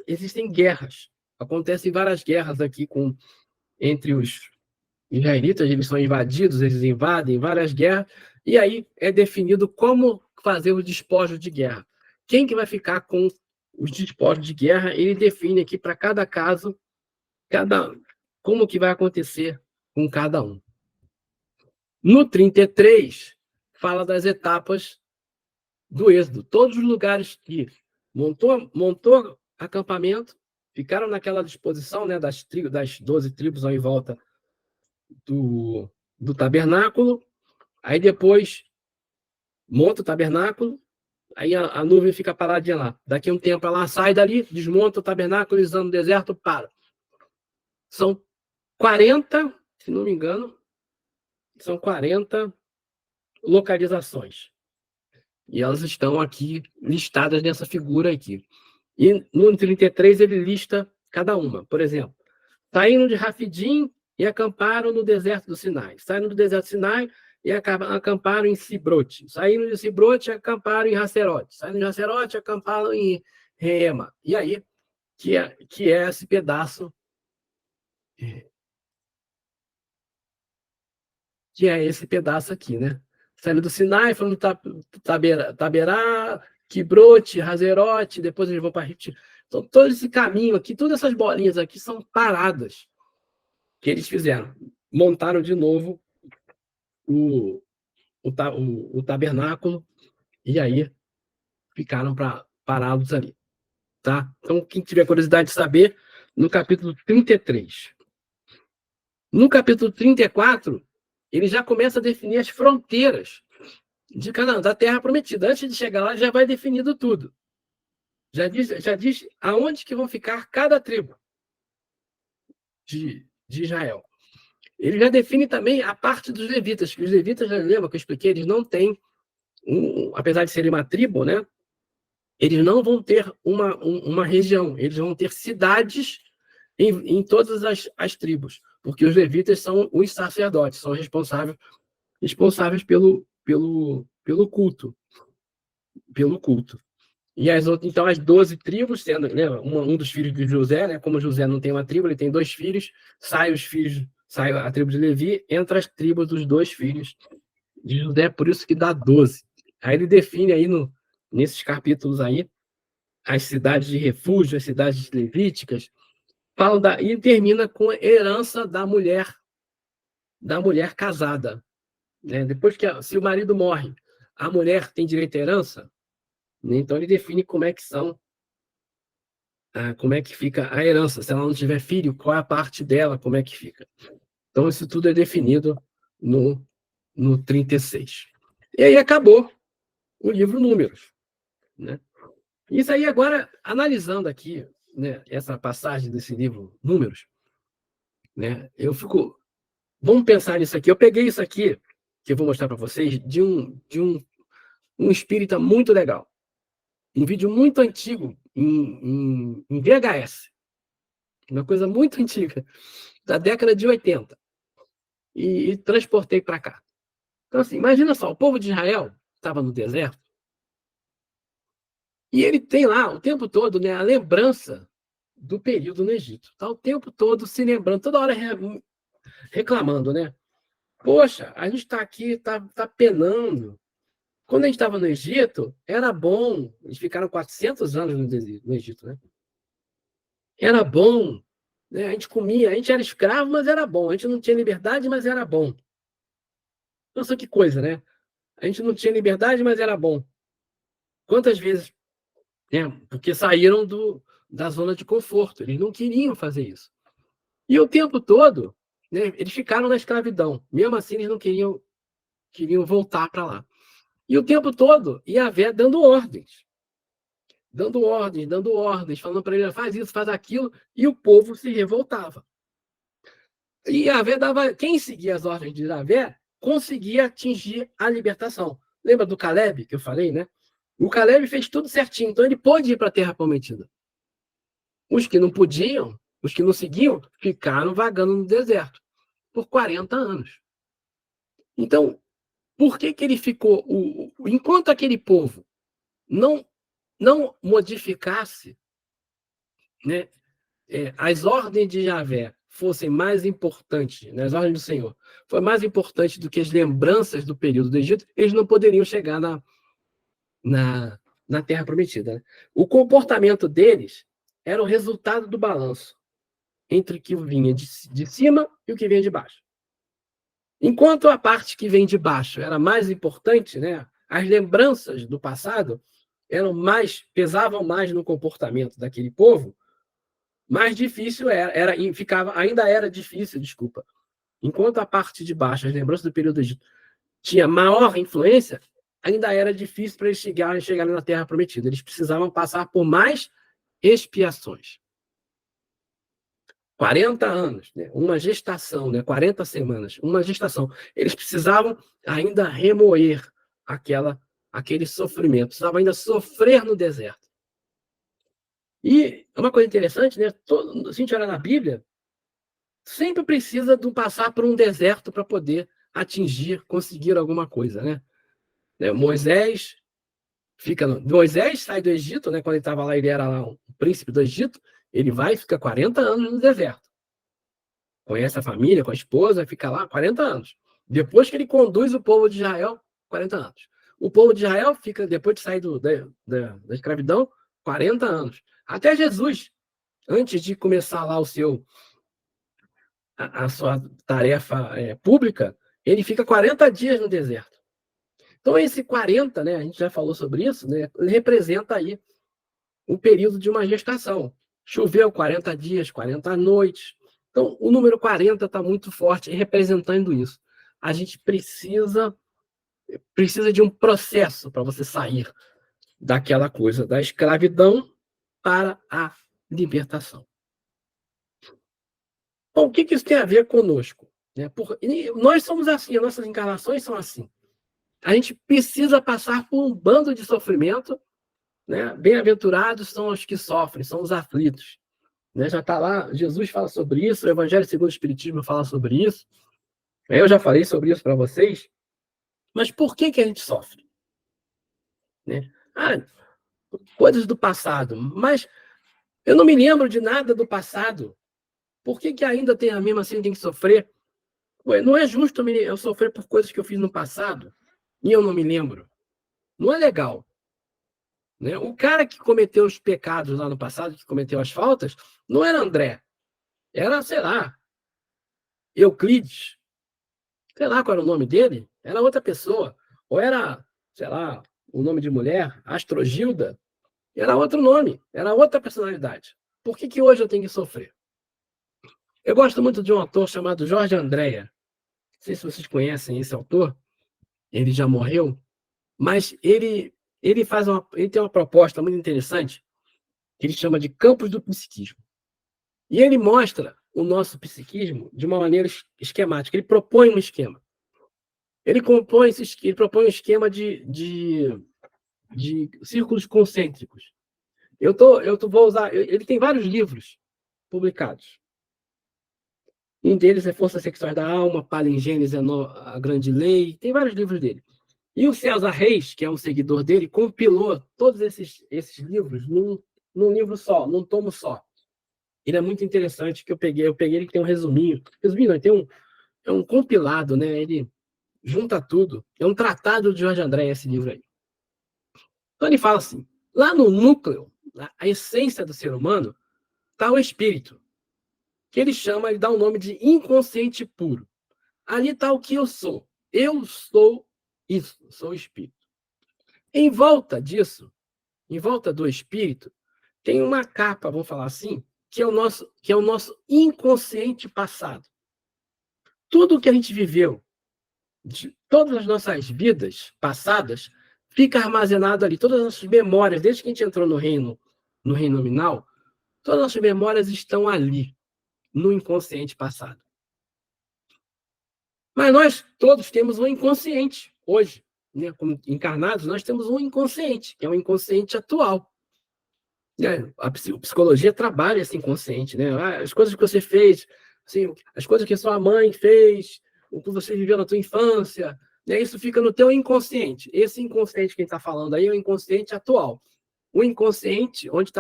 existem guerras. Acontecem várias guerras aqui entre os israelitas, eles são invadidos, eles invadem várias guerras, e aí é definido como fazer o despojo de guerra. Quem que vai ficar com os despojos de guerra, ele define aqui para cada caso, como que vai acontecer com cada um. No 33, fala das etapas do êxodo. Todos os lugares que montou acampamento, ficaram naquela disposição, né, das 12 tribos em volta do tabernáculo. Aí depois monta o tabernáculo, aí a nuvem fica paradinha lá. Daqui a um tempo ela sai dali, desmonta o tabernáculo, eles andam no deserto, para. São 40, se não me engano, são 40 localizações. E elas estão aqui listadas nessa figura aqui. E no 33 ele lista cada uma. Por exemplo, saindo de Rafidim e acamparam no deserto do Sinai. Saindo do deserto do Sinai e acamparam em Cibrote. Saindo de Cibrote, acamparam em Hacerote. Saindo de Hacerote, acamparam em Reema. E aí, que é esse pedaço, aqui, né? Saindo do Sinai, falando Taberá, Quibrote, Hazerote, depois eles vão para Hit. Então, todo esse caminho aqui, todas essas bolinhas aqui são paradas que eles fizeram. Montaram de novo o tabernáculo e aí ficaram parados ali. Tá? Então, quem tiver curiosidade de saber, no capítulo 33. No capítulo 34, ele já começa a definir as fronteiras da Terra Prometida. Antes de chegar lá, já vai definido tudo. Já diz aonde que vão ficar cada tribo de Israel. Ele já define também a parte dos levitas, que os levitas, já lembra que eu expliquei, eles não têm, apesar de serem uma tribo, né? Eles não vão ter uma região, eles vão ter cidades em todas as tribos, porque os levitas são os sacerdotes, são responsáveis pelo culto. E então, as 12 tribos, sendo, né, um dos filhos de José, né, como José não tem uma tribo, ele tem 2 filhos, sai a tribo de Levi, entra as tribos dos 2 filhos de José, por isso que dá 12. Aí ele define aí nesses capítulos aí as cidades de refúgio, as cidades levíticas, e termina com a herança da mulher casada. Né? Depois que se o marido morre, a mulher tem direito à herança, né? Então ele define como é que fica a herança. Se ela não tiver filho, qual é a parte dela, como é que fica. Então isso tudo é definido no 36. E aí acabou o livro Números. Né? Isso aí agora, analisando aqui, né, essa passagem desse livro Números, né, eu fico... Vamos pensar nisso aqui. Eu peguei isso aqui, que eu vou mostrar para vocês, de um espírita muito legal. Um vídeo muito antigo, em VHS. Uma coisa muito antiga, da década de 80. E transportei para cá. Então, assim, imagina só, o povo de Israel estava no deserto, e ele tem lá, o tempo todo, né, a lembrança do período no Egito. Está o tempo todo se lembrando, toda hora reclamando, né? Poxa, a gente está aqui, está penando. Quando a gente estava no Egito, era bom. Eles ficaram 400 anos no Egito, né? Era bom. Né? A gente comia, a gente era escravo, mas era bom. A gente não tinha liberdade, mas era bom. Nossa, que coisa, né? A gente não tinha liberdade, mas era bom. Quantas vezes? Né? Porque saíram da zona de conforto. Eles não queriam fazer isso. E o tempo todo, né, eles ficaram na escravidão. Mesmo assim, eles não queriam voltar para lá. E o tempo todo, Yahvé dando ordens, falando para ele, faz isso, faz aquilo, e o povo se revoltava. E Yahvé dava, quem seguia as ordens de Yahvé conseguia atingir a libertação. Lembra do Caleb, que eu falei, né? O Caleb fez tudo certinho, então ele pôde ir para a Terra Prometida. Os que não podiam, os que não seguiam, ficaram vagando no deserto por 40 anos. Então, por que ele ficou... Enquanto aquele povo não modificasse, né, as ordens de Yahvé fossem mais importantes, né, as ordens do Senhor, foi mais importante do que as lembranças do período do Egito, eles não poderiam chegar na Terra Prometida. Né? O comportamento deles era o resultado do balanço entre o que vinha de cima e o que vinha de baixo. Enquanto a parte que vem de baixo era mais importante, né, as lembranças do passado pesavam mais no comportamento daquele povo, mais difícil ainda era difícil, desculpa. Enquanto a parte de baixo, as lembranças do período do Egito, tinha maior influência, ainda era difícil para eles chegarem na Terra Prometida. Eles precisavam passar por mais expiações. 40 anos, né? Uma gestação, né? 40 semanas, uma gestação. Eles precisavam ainda remoer aquele sofrimento, precisavam ainda sofrer no deserto. E uma coisa interessante, né? Se a gente olhar na Bíblia, sempre precisa de passar por um deserto para poder conseguir alguma coisa, né? Moisés sai do Egito, né? Quando ele estava lá, ele era lá um príncipe do Egito, ele vai e fica 40 anos no deserto. Conhece a família, com a esposa, fica lá 40 anos. Depois que ele conduz o povo de Israel, 40 anos. O povo de Israel fica, depois de sair da escravidão, 40 anos. Até Jesus, antes de começar lá a sua tarefa pública, ele fica 40 dias no deserto. Então, esse 40, né, a gente já falou sobre isso, né, ele representa aí um período de uma gestação. Choveu 40 dias, 40 noites. Então, o número 40 está muito forte representando isso. A gente precisa de um processo para você sair daquela coisa, da escravidão para a libertação. Bom, o que isso tem a ver conosco? Nós somos assim, as nossas encarnações são assim. A gente precisa passar por um bando de sofrimento, né? Bem-aventurados são os que sofrem, são os aflitos. Né? Já está lá, Jesus fala sobre isso, o Evangelho segundo o Espiritismo fala sobre isso. Eu já falei sobre isso para vocês. Mas por que a gente sofre? Né? Coisas do passado. Mas eu não me lembro de nada do passado. Por que ainda tem a mesma assim tem que sofrer? Ué, não é justo eu sofrer por coisas que eu fiz no passado e eu não me lembro. Não é legal. Né? O cara que cometeu os pecados lá no passado, que cometeu as faltas, não era André. Era, sei lá, Euclides. Sei lá qual era o nome dele. Era outra pessoa. Ou era, sei lá, o nome de mulher, Astrogilda. Era outro nome. Era outra personalidade. Por que hoje eu tenho que sofrer? Eu gosto muito de um autor chamado Jorge Andréa. Não sei se vocês conhecem esse autor. Ele já morreu. Mas ele tem uma proposta muito interessante que ele chama de campos do psiquismo. E ele mostra o nosso psiquismo de uma maneira esquemática. Ele propõe um esquema. Ele propõe um esquema de círculos concêntricos. Vou usar. Ele tem vários livros publicados. Um deles é Forças Sexuais da Alma, Palingênese, a Grande Lei. Tem vários livros dele. E o César Reis, que é um seguidor dele, compilou todos esses livros num livro só, num tomo só. Ele é muito interessante, que eu peguei ele que tem um resuminho. Resuminho, não, tem é um compilado, né? Ele junta tudo. É um tratado de Jorge André, esse livro aí. Então ele fala assim: lá no núcleo, a essência do ser humano, está o espírito, que ele dá o nome de inconsciente puro. Ali está o que eu sou. Eu sou isso, sou o espírito. Em volta disso, em volta do espírito, tem uma capa, vamos falar assim, que é o nosso inconsciente passado. Tudo que a gente viveu, de todas as nossas vidas passadas, fica armazenado ali. Todas as nossas memórias, desde que a gente entrou no reino nominal, todas as nossas memórias estão ali, no inconsciente passado. Mas nós todos temos um inconsciente hoje, né? Como encarnados, nós temos um inconsciente, que é um inconsciente atual. A psicologia trabalha esse inconsciente, né? As coisas que você fez, assim, as coisas que sua mãe fez, o que você viveu na tua infância, né? Isso fica no teu inconsciente. Esse inconsciente que a gente está falando aí é o inconsciente atual. O inconsciente, onde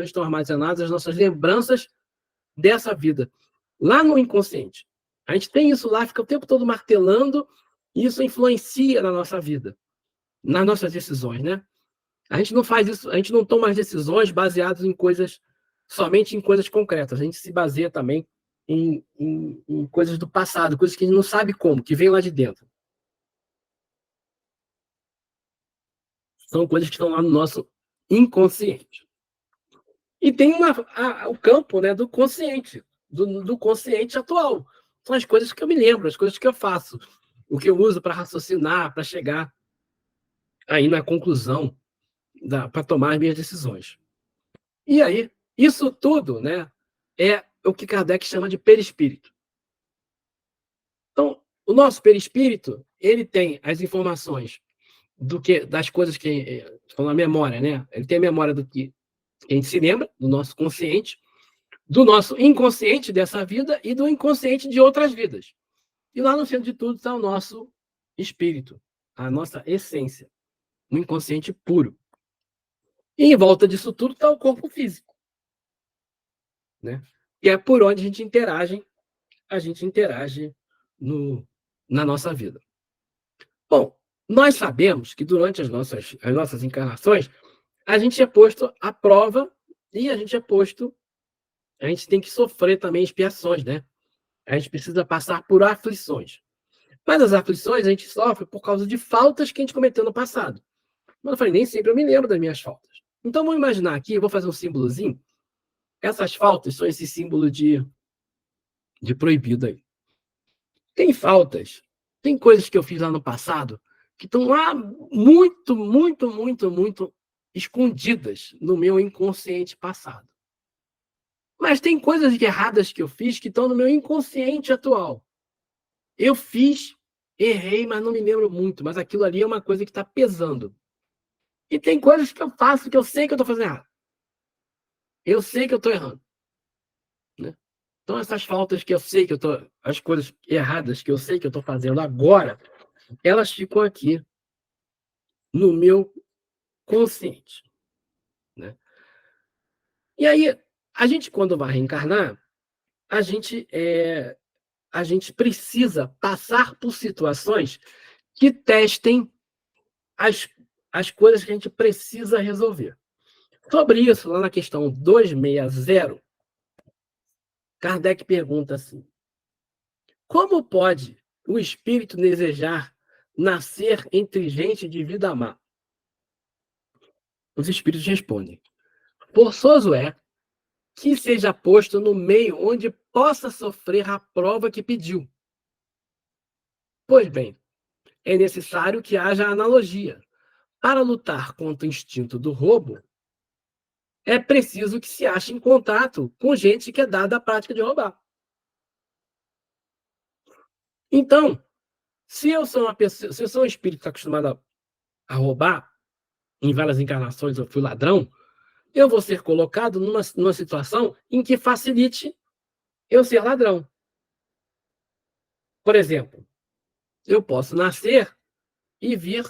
estão armazenadas as nossas lembranças dessa vida. Lá no inconsciente. A gente tem isso lá, fica o tempo todo martelando, e isso influencia na nossa vida, nas nossas decisões, né? A gente não faz isso, a gente não toma as decisões baseadas somente em coisas concretas. A gente se baseia também em coisas do passado, coisas que a gente não sabe como, que vem lá de dentro. São coisas que estão lá no nosso inconsciente. E tem o campo, né, do consciente, do consciente atual. São as coisas que eu me lembro, as coisas que eu faço, o que eu uso para raciocinar, para chegar aí na conclusão, para tomar as minhas decisões. E aí, isso tudo, né, é o que Kardec chama de perispírito. Então, o nosso perispírito, ele tem as informações das coisas que estão na memória, né? Ele tem a memória do que a gente se lembra, do nosso consciente, do nosso inconsciente dessa vida e do inconsciente de outras vidas. E lá no centro de tudo está o nosso espírito, a nossa essência, o inconsciente puro. E em volta disso tudo está o corpo físico, né? E é por onde a gente interage na nossa vida. Bom, nós sabemos que durante as nossas encarnações, a gente é posto à prova e a gente tem que sofrer também expiações, né? A gente precisa passar por aflições. Mas as aflições a gente sofre por causa de faltas que a gente cometeu no passado. Mas eu falei, nem sempre eu me lembro das minhas faltas. Então vamos imaginar aqui, eu vou fazer um símbolozinho. Essas faltas são esse símbolo de proibido aí. Tem faltas, tem coisas que eu fiz lá no passado que estão lá muito, muito, muito, muito escondidas no meu inconsciente passado. Mas tem coisas erradas que eu fiz que estão no meu inconsciente atual. Eu fiz, errei, mas não me lembro muito. Mas aquilo ali é uma coisa que está pesando. E tem coisas que eu faço que eu sei que eu estou fazendo errado. Eu sei que eu estou errando. Né? Então, essas faltas que eu sei que eu estou. As coisas erradas que eu sei que eu estou fazendo agora, elas ficam aqui no meu consciente. Né? E aí, a gente, quando vai reencarnar, a gente a gente precisa passar por situações que testem as, as coisas que a gente precisa resolver. Sobre isso, lá na questão 260, Kardec pergunta assim: como pode o espírito desejar nascer entre gente de vida má? Os espíritos respondem: forçoso é que seja posto no meio onde possa sofrer a prova que pediu. Pois bem, é necessário que haja analogia. Para lutar contra o instinto do roubo, é preciso que se ache em contato com gente que é dada à prática de roubar. Então, se eu sou uma pessoa, se eu sou um espírito que está acostumado a roubar, em várias encarnações eu fui ladrão, eu vou ser colocado numa situação em que facilite eu ser ladrão. Por exemplo, eu posso nascer e vir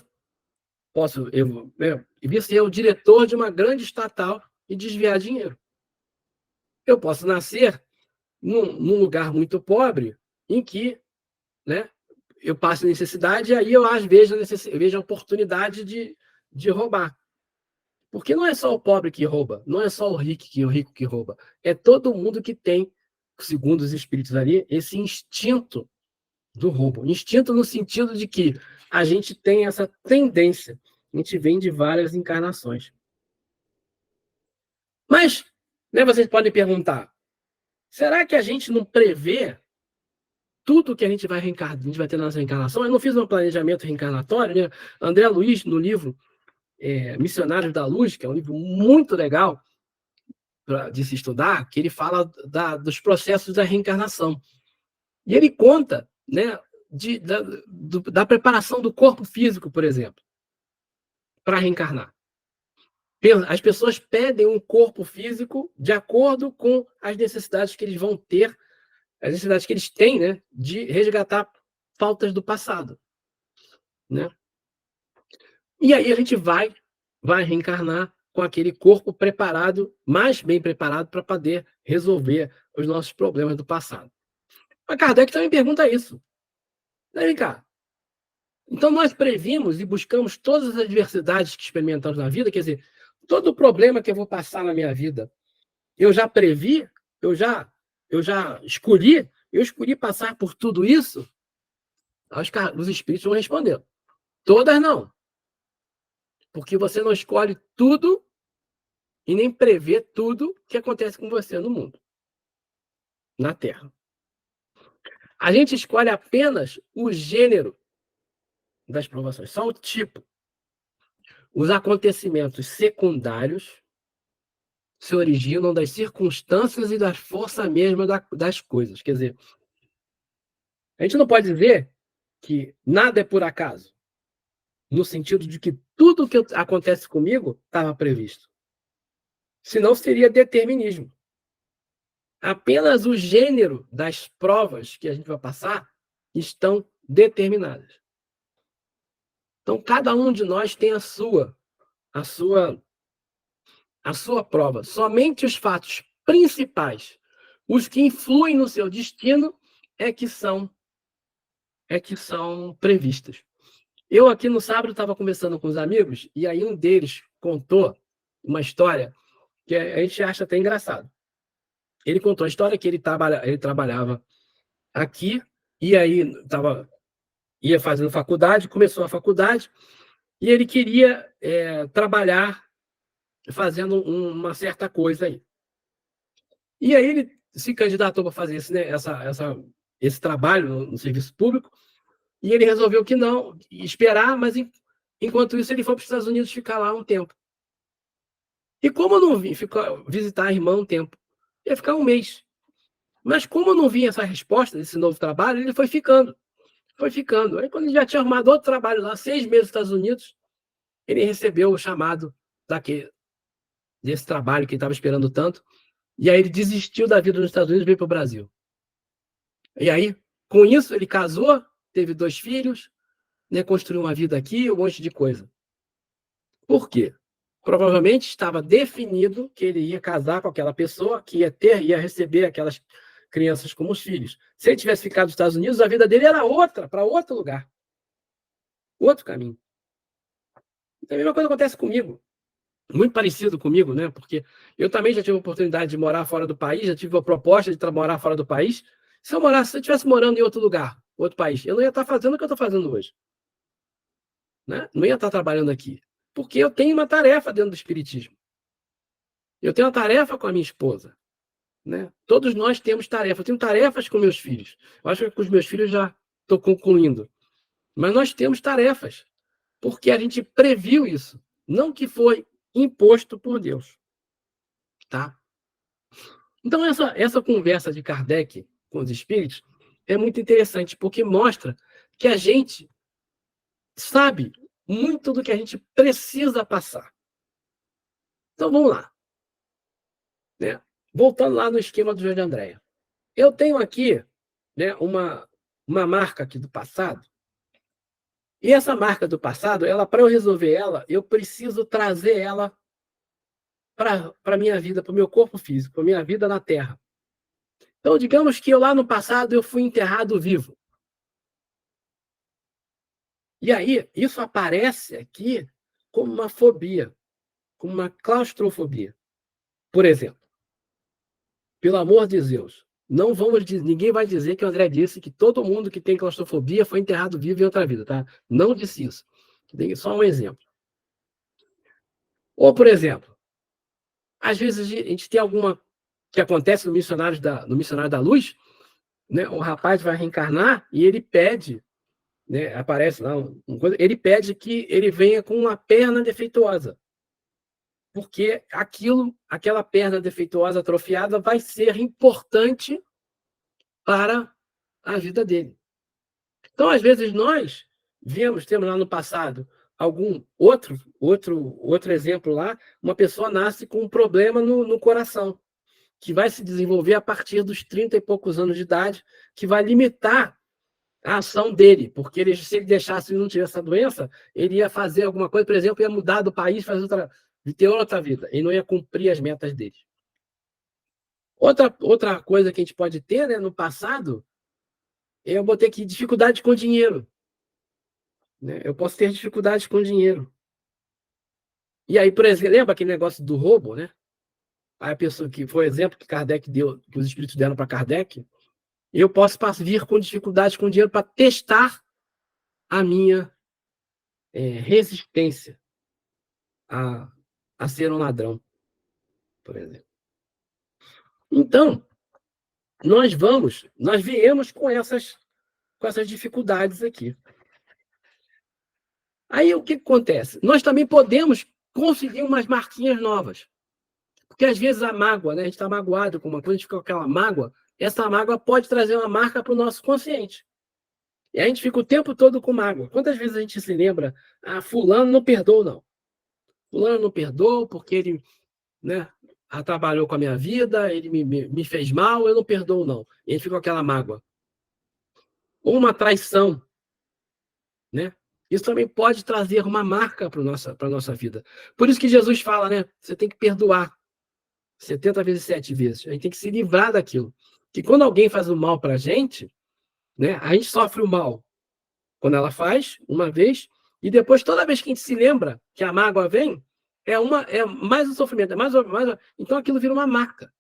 ser o diretor de uma grande estatal e desviar dinheiro. Eu posso nascer num lugar muito pobre em que, né, eu passo necessidade e aí eu vejo a oportunidade de roubar. Porque não é só o pobre que rouba, não é só o rico que rouba, é todo mundo que tem, segundo os espíritos ali, esse instinto do roubo. Instinto no sentido de que a gente tem essa tendência, a gente vem de várias encarnações. Mas, né, vocês podem perguntar, será que a gente não prevê tudo que a gente vai reencarnar, a gente vai ter na nossa reencarnação? Eu não fiz um planejamento reencarnatório, né? André Luiz, no livro Missionários da Luz, que é um livro muito legal de se estudar, que ele fala dos processos da reencarnação. E ele conta, né, da preparação do corpo físico, por exemplo, para reencarnar. As pessoas pedem um corpo físico de acordo com as necessidades que eles vão ter, as necessidades que eles têm, né, de resgatar faltas do passado, né? E aí a gente vai reencarnar com aquele corpo preparado, mais bem preparado para poder resolver os nossos problemas do passado. Mas Kardec também pergunta isso. Vem cá. Então nós previmos e buscamos todas as adversidades que experimentamos na vida, quer dizer, todo o problema que eu vou passar na minha vida, eu já previ, eu já escolhi, eu escolhi passar por tudo isso? Os espíritos vão responder. Todas não. Porque você não escolhe tudo e nem prevê tudo que acontece com você no mundo, na Terra. A gente escolhe apenas o gênero das provações, só o tipo. Os acontecimentos secundários se originam das circunstâncias e da força mesma das coisas. Quer dizer, a gente não pode dizer que nada é por acaso, no sentido de que tudo que acontece comigo estava previsto. Senão seria determinismo. Apenas o gênero das provas que a gente vai passar estão determinadas. Então, cada um de nós tem a sua prova. Somente os fatos principais, os que influem no seu destino, é que são previstos. Eu aqui no sábado estava conversando com os amigos e aí um deles contou uma história que a gente acha até engraçado. Ele contou a história que ele trabalhava aqui e aí ia fazendo faculdade, começou a faculdade e ele queria trabalhar fazendo uma certa coisa aí. E aí ele se candidatou para fazer esse trabalho no serviço público e ele resolveu que não, esperar, mas enquanto isso ele foi para os Estados Unidos ficar lá um tempo. E como eu não vim visitar a irmã um tempo, ia ficar um mês. Mas como eu não vinha essa resposta desse novo trabalho, ele foi ficando. Foi ficando. Aí quando ele já tinha arrumado outro trabalho lá, 6 meses nos Estados Unidos, ele recebeu o chamado desse trabalho que ele estava esperando tanto. E aí ele desistiu da vida nos Estados Unidos e veio para o Brasil. E aí, com isso, ele casou, teve 2 filhos, né, construiu uma vida aqui, um monte de coisa. Por quê? Provavelmente estava definido que ele ia casar com aquela pessoa, que ia receber crianças como os filhos. Se ele tivesse ficado nos Estados Unidos, a vida dele era outra, para outro lugar, outro caminho. Então, a mesma coisa acontece comigo. Muito parecido comigo, né? Porque eu também já tive a oportunidade de morar fora do país, já tive a proposta de morar fora do país. Se eu estivesse morando em outro lugar, outro país, eu não ia estar fazendo o que eu estou fazendo hoje, né? Não ia estar trabalhando aqui, porque eu tenho uma tarefa dentro do espiritismo. Eu tenho uma tarefa com a minha esposa, né? Todos nós temos tarefas. Eu tenho tarefas com meus filhos. Eu acho que com os meus filhos já estou concluindo. Mas nós temos tarefas, porque a gente previu isso, não que foi imposto por Deus, tá? Então, essa conversa de Kardec com os espíritos é muito interessante, porque mostra que a gente sabe muito do que a gente precisa passar. Então, vamos lá, né? Voltando lá no esquema do Jorge Andréa. Eu tenho aqui, né, uma marca aqui do passado, e essa marca do passado, para eu resolver ela, eu preciso trazer ela para a minha vida, para o meu corpo físico, para a minha vida na Terra. Então, digamos que lá no passado eu fui enterrado vivo. E aí, isso aparece aqui como uma fobia, como uma claustrofobia. Por exemplo, pelo amor de Deus, não vamos dizer, ninguém vai dizer que o André disse que todo mundo que tem claustrofobia foi enterrado vivo em outra vida, tá? Não disse isso. Só um exemplo. Ou, por exemplo, às vezes a gente tem alguma que acontece no Missionário da Luz, né? O rapaz vai reencarnar e ele pede, né? Aparece lá, ele pede que ele venha com uma perna defeituosa, porque aquela perna defeituosa, atrofiada, vai ser importante para a vida dele. Então, às vezes, nós temos lá no passado algum outro exemplo lá, uma pessoa nasce com um problema no coração, que vai se desenvolver a partir dos 30 e poucos anos de idade, que vai limitar a ação dele, porque se ele deixasse e não tivesse essa doença, ele ia fazer alguma coisa, por exemplo, ia mudar do país, ter outra vida, e não ia cumprir as metas dele. Outra coisa que a gente pode ter, né, no passado, eu botei aqui dificuldade com dinheiro, né? Eu posso ter dificuldades com dinheiro. E aí, por exemplo, lembra aquele negócio do roubo, né? Aí a pessoa que foi o exemplo que Kardec deu, que os espíritos deram para Kardec, eu posso vir com dificuldades com dinheiro para testar a minha resistência a ser um ladrão, por exemplo. Então, nós viemos com essas dificuldades aqui. Aí o que acontece? Nós também podemos conseguir umas marquinhas novas. Porque às vezes a mágoa, né? A gente está magoado com uma coisa, a gente fica com aquela mágoa, essa mágoa pode trazer uma marca para o nosso consciente. E a gente fica o tempo todo com mágoa. Quantas vezes a gente se lembra, fulano não perdoou, não. Fulano não perdoou porque ele, né, atrapalhou com a minha vida, ele me fez mal, eu não perdoo, não. E a gente fica com aquela mágoa. Ou uma traição, né? Isso também pode trazer uma marca para a nossa vida. Por isso que Jesus fala, né? Você tem que perdoar 70 vezes 7 vezes. A gente tem que se livrar daquilo. Que quando alguém faz o mal para a gente, né? A gente sofre o mal quando ela faz, uma vez, e depois, toda vez que a gente se lembra que a mágoa vem, é mais um sofrimento, então aquilo vira uma marca.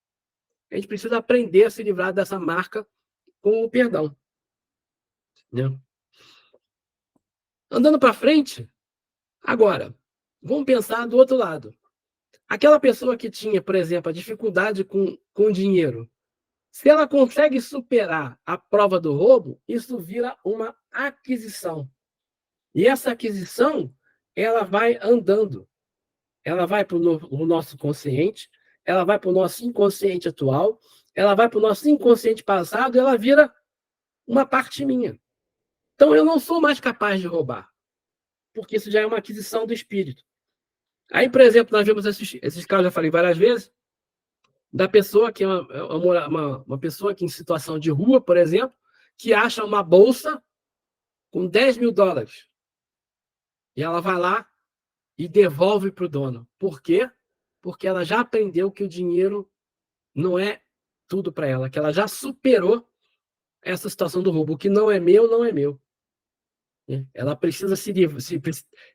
A gente precisa aprender a se livrar dessa marca com o perdão. Né? Andando para frente, agora, vamos pensar do outro lado. Aquela pessoa que tinha, por exemplo, a dificuldade com dinheiro, se ela consegue superar a prova do roubo, isso vira uma aquisição. E essa aquisição, ela vai andando. Ela vai para o nosso consciente, ela vai para o nosso inconsciente atual, ela vai para o nosso inconsciente passado e ela vira uma parte minha. Então, eu não sou mais capaz de roubar, porque isso já é uma aquisição do espírito. Aí, por exemplo, nós vemos esses casos, já falei várias vezes, da pessoa que é uma pessoa que em situação de rua, por exemplo, que acha uma bolsa com 10 mil dólares. E ela vai lá e devolve para o dono. Por quê? Porque ela já aprendeu que o dinheiro não é tudo para ela, que ela já superou essa situação do roubo. O que não é meu, não é meu. Ela precisa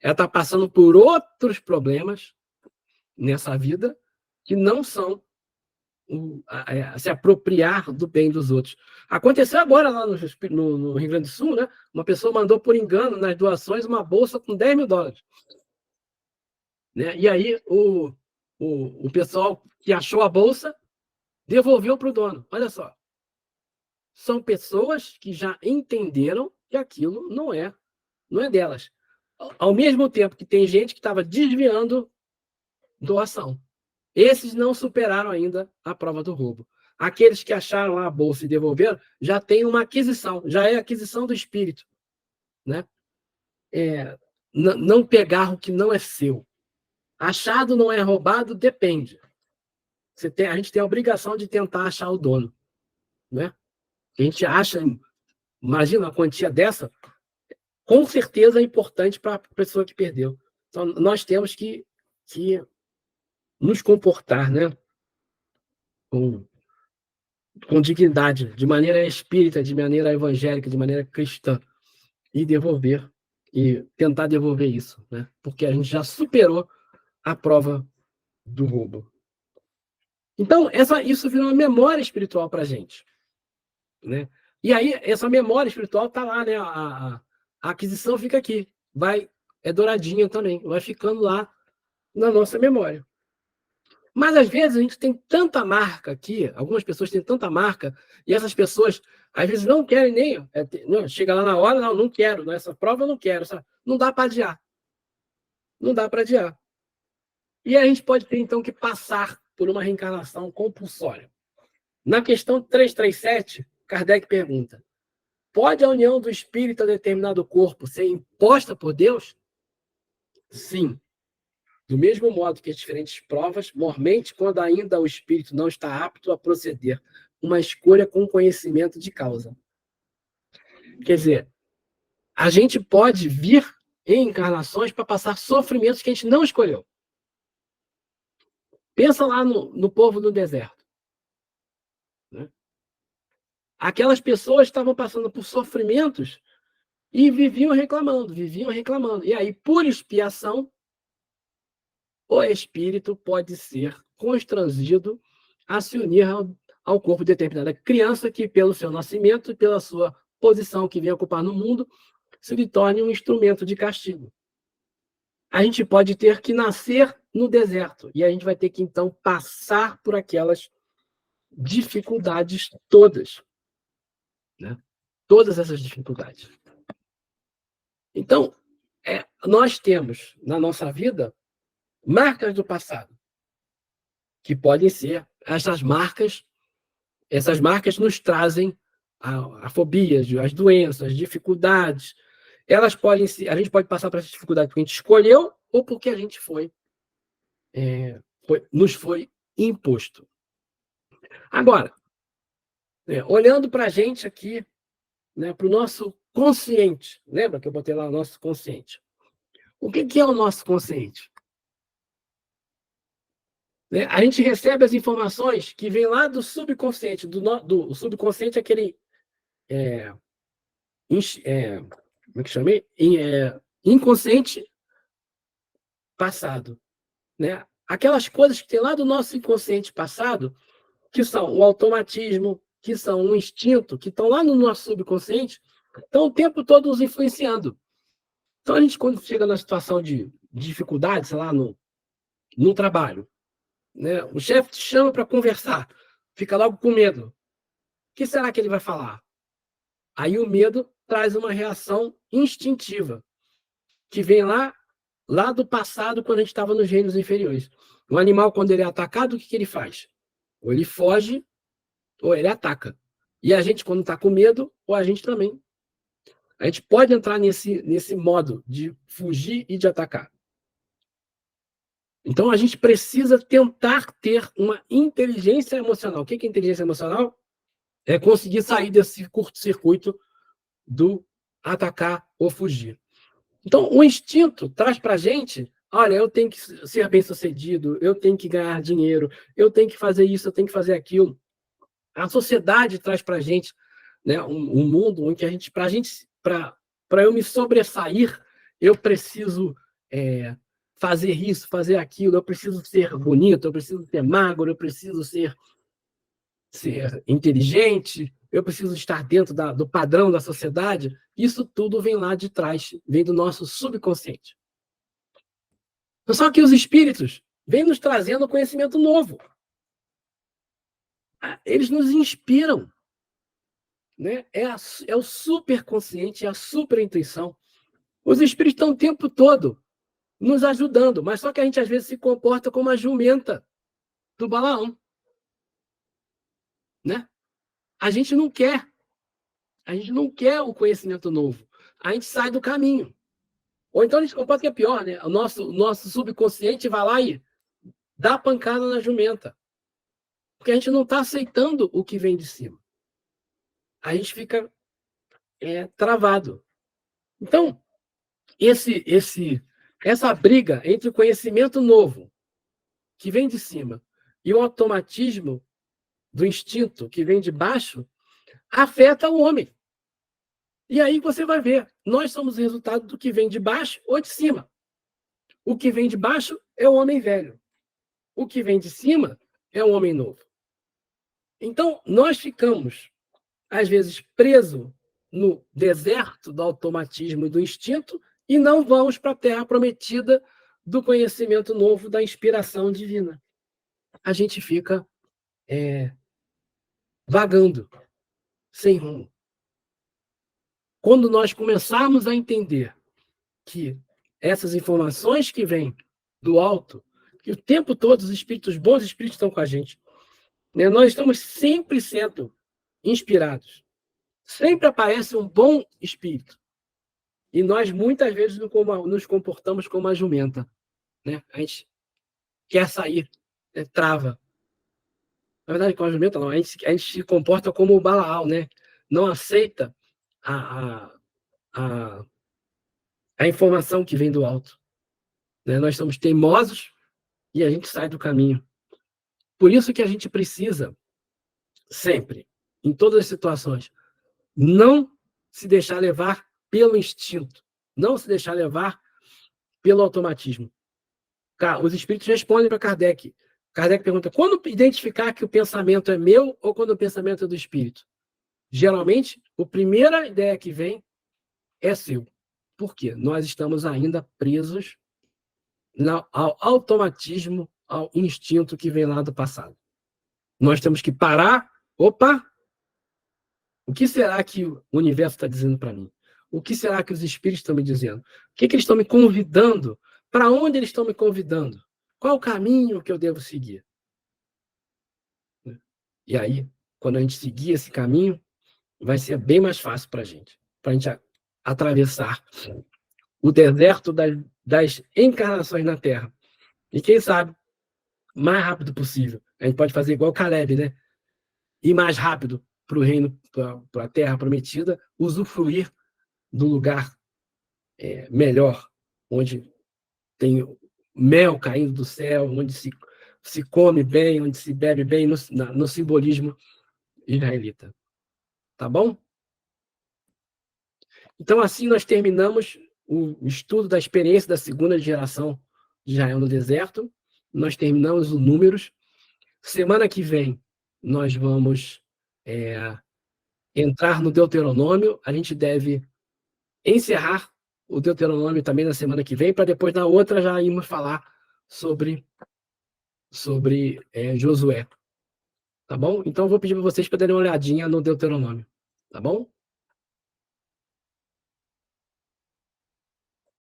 ela está passando por outros problemas nessa vida que não são se apropriar do bem dos outros. Aconteceu agora lá no Rio Grande do Sul, né? Uma pessoa mandou por engano nas doações uma bolsa com $10.000. Né? E aí o pessoal que achou a bolsa devolveu para o dono. Olha só, são pessoas que já entenderam que aquilo não é delas. Ao mesmo tempo que tem gente que estava desviando doação. Esses não superaram ainda a prova do roubo. Aqueles que acharam a bolsa e devolveram já tem uma aquisição, já é aquisição do espírito. Né? Não pegar o que não é seu. Achado não é roubado, depende. A gente tem a obrigação de tentar achar o dono. Né? A gente acha, imagina uma quantia dessa, com certeza é importante para a pessoa que perdeu. Então, nós temos que nos comportar, né? Com dignidade, de maneira espírita, de maneira evangélica, de maneira cristã, e tentar devolver isso, né? Porque a gente já superou a prova do roubo. Então, isso virou uma memória espiritual para a gente. Né? E aí, essa memória espiritual está lá, né? A aquisição fica aqui, é douradinha também, vai ficando lá na nossa memória. Mas, às vezes, a gente tem tanta marca aqui, algumas pessoas têm tanta marca, e essas pessoas, às vezes, não querem nem... chega lá na hora, não quero, essa prova eu não quero. Sabe? Não dá para adiar. Não dá para adiar. E a gente pode ter, então, que passar por uma reencarnação compulsória. Na questão 337, Kardec pergunta: pode a união do espírito a determinado corpo ser imposta por Deus? Sim. Do mesmo modo que as diferentes provas, mormente quando ainda o espírito não está apto a proceder, uma escolha com conhecimento de causa. Quer dizer, a gente pode vir em encarnações para passar sofrimentos que a gente não escolheu. Pensa lá no povo no deserto. Né? Aquelas pessoas estavam passando por sofrimentos e viviam reclamando. E aí, por expiação, o espírito pode ser constrangido a se unir ao corpo de determinada criança que, pelo seu nascimento e pela sua posição que vem ocupar no mundo, se lhe torne um instrumento de castigo. A gente pode ter que nascer no deserto e a gente vai ter que, então, passar por aquelas dificuldades todas. Né? Todas essas dificuldades. Então, nós temos na nossa vida marcas do passado, que podem ser essas marcas nos trazem a fobias, as doenças, as dificuldades. Elas podem ser, a gente pode passar por essa dificuldade porque a gente escolheu ou porque a gente nos foi imposto. Agora, olhando para a gente aqui, né, para o nosso consciente, lembra que eu botei lá o nosso consciente? O que é o nosso consciente? A gente recebe as informações que vêm lá do subconsciente. O subconsciente é aquele... como é que chamei? Inconsciente passado. Né? Aquelas coisas que tem lá do nosso inconsciente passado, que são o automatismo, que são o instinto, que estão lá no nosso subconsciente, estão o tempo todo nos influenciando. Então, a gente, quando chega na situação de dificuldade, sei lá, no trabalho, né? O chefe te chama para conversar, fica logo com medo. O que será que ele vai falar? Aí o medo traz uma reação instintiva, que vem lá do passado, quando a gente estava nos reinos inferiores. O animal, quando ele é atacado, o que ele faz? Ou ele foge, ou ele ataca. E a gente, quando está com medo, ou a gente também. A gente pode entrar nesse modo de fugir e de atacar. Então, a gente precisa tentar ter uma inteligência emocional. O que é inteligência emocional? É conseguir sair desse curto-circuito do atacar ou fugir. Então, o instinto traz para a gente, olha, eu tenho que ser bem-sucedido, eu tenho que ganhar dinheiro, eu tenho que fazer isso, eu tenho que fazer aquilo. A sociedade traz para a gente, né, um mundo onde para eu me sobressair, eu preciso fazer isso, fazer aquilo, eu preciso ser bonito, eu preciso ser magro, eu preciso ser inteligente, eu preciso estar dentro do padrão da sociedade. Isso tudo vem lá de trás, vem do nosso subconsciente. Só que os espíritos vêm nos trazendo conhecimento novo. Eles nos inspiram. Né? É o superconsciente, é a superintuição. Os espíritos estão o tempo todo nos ajudando, mas só que a gente às vezes se comporta como a jumenta do Balaão. Né? A gente não quer. A gente não quer o conhecimento novo. A gente sai do caminho. Ou então a gente se comporta que é pior, né? O nosso subconsciente vai lá e dá pancada na jumenta. Porque a gente não está aceitando o que vem de cima. A gente fica travado. Então, essa briga entre o conhecimento novo, que vem de cima, e o automatismo do instinto, que vem de baixo, afeta o homem. E aí você vai ver, nós somos o resultado do que vem de baixo ou de cima. O que vem de baixo é o homem velho. O que vem de cima é o homem novo. Então, nós ficamos, às vezes, presos no deserto do automatismo e do instinto e não vamos para a terra prometida do conhecimento novo, da inspiração divina. A gente fica vagando, sem rumo. Quando nós começarmos a entender que essas informações que vêm do alto, que o tempo todo os espíritos, bons espíritos estão com a gente, né? Nós estamos sempre sendo inspirados. Sempre aparece um bom espírito. E nós, muitas vezes, nos comportamos como a jumenta. Né? A gente quer sair, trava. Na verdade, com a jumenta, não. A gente se comporta como o Balaão, né? Não aceita a informação que vem do alto. Né? Nós somos teimosos e a gente sai do caminho. Por isso que a gente precisa, sempre, em todas as situações, não se deixar levar pelo instinto, não se deixar levar pelo automatismo. Os espíritos respondem para Kardec. Kardec pergunta, quando identificar que o pensamento é meu ou quando o pensamento é do espírito? Geralmente, a primeira ideia que vem é seu. Por quê? Nós estamos ainda presos ao automatismo, ao instinto que vem lá do passado. Nós temos que parar. Opa! O que será que o universo está dizendo para mim? O que será que os espíritos estão me dizendo? O que eles estão me convidando? Para onde eles estão me convidando? Qual o caminho que eu devo seguir? E aí, quando a gente seguir esse caminho, vai ser bem mais fácil para a gente atravessar o deserto das encarnações na Terra. E quem sabe, mais rápido possível. A gente pode fazer igual o Caleb, né? Ir mais rápido para o reino, para a Terra prometida, usufruir do lugar melhor, onde tem mel caindo do céu, onde se come bem, onde se bebe bem, no simbolismo israelita. Tá bom? Então, assim, nós terminamos o estudo da experiência da segunda geração de Israel no deserto. Nós terminamos os números. Semana que vem, nós vamos entrar no Deuteronômio. A gente deve encerrar o Deuteronômio também na semana que vem, para depois, na outra, já irmos falar sobre Josué. Tá bom? Então, eu vou pedir para vocês para darem uma olhadinha no Deuteronômio. Tá bom?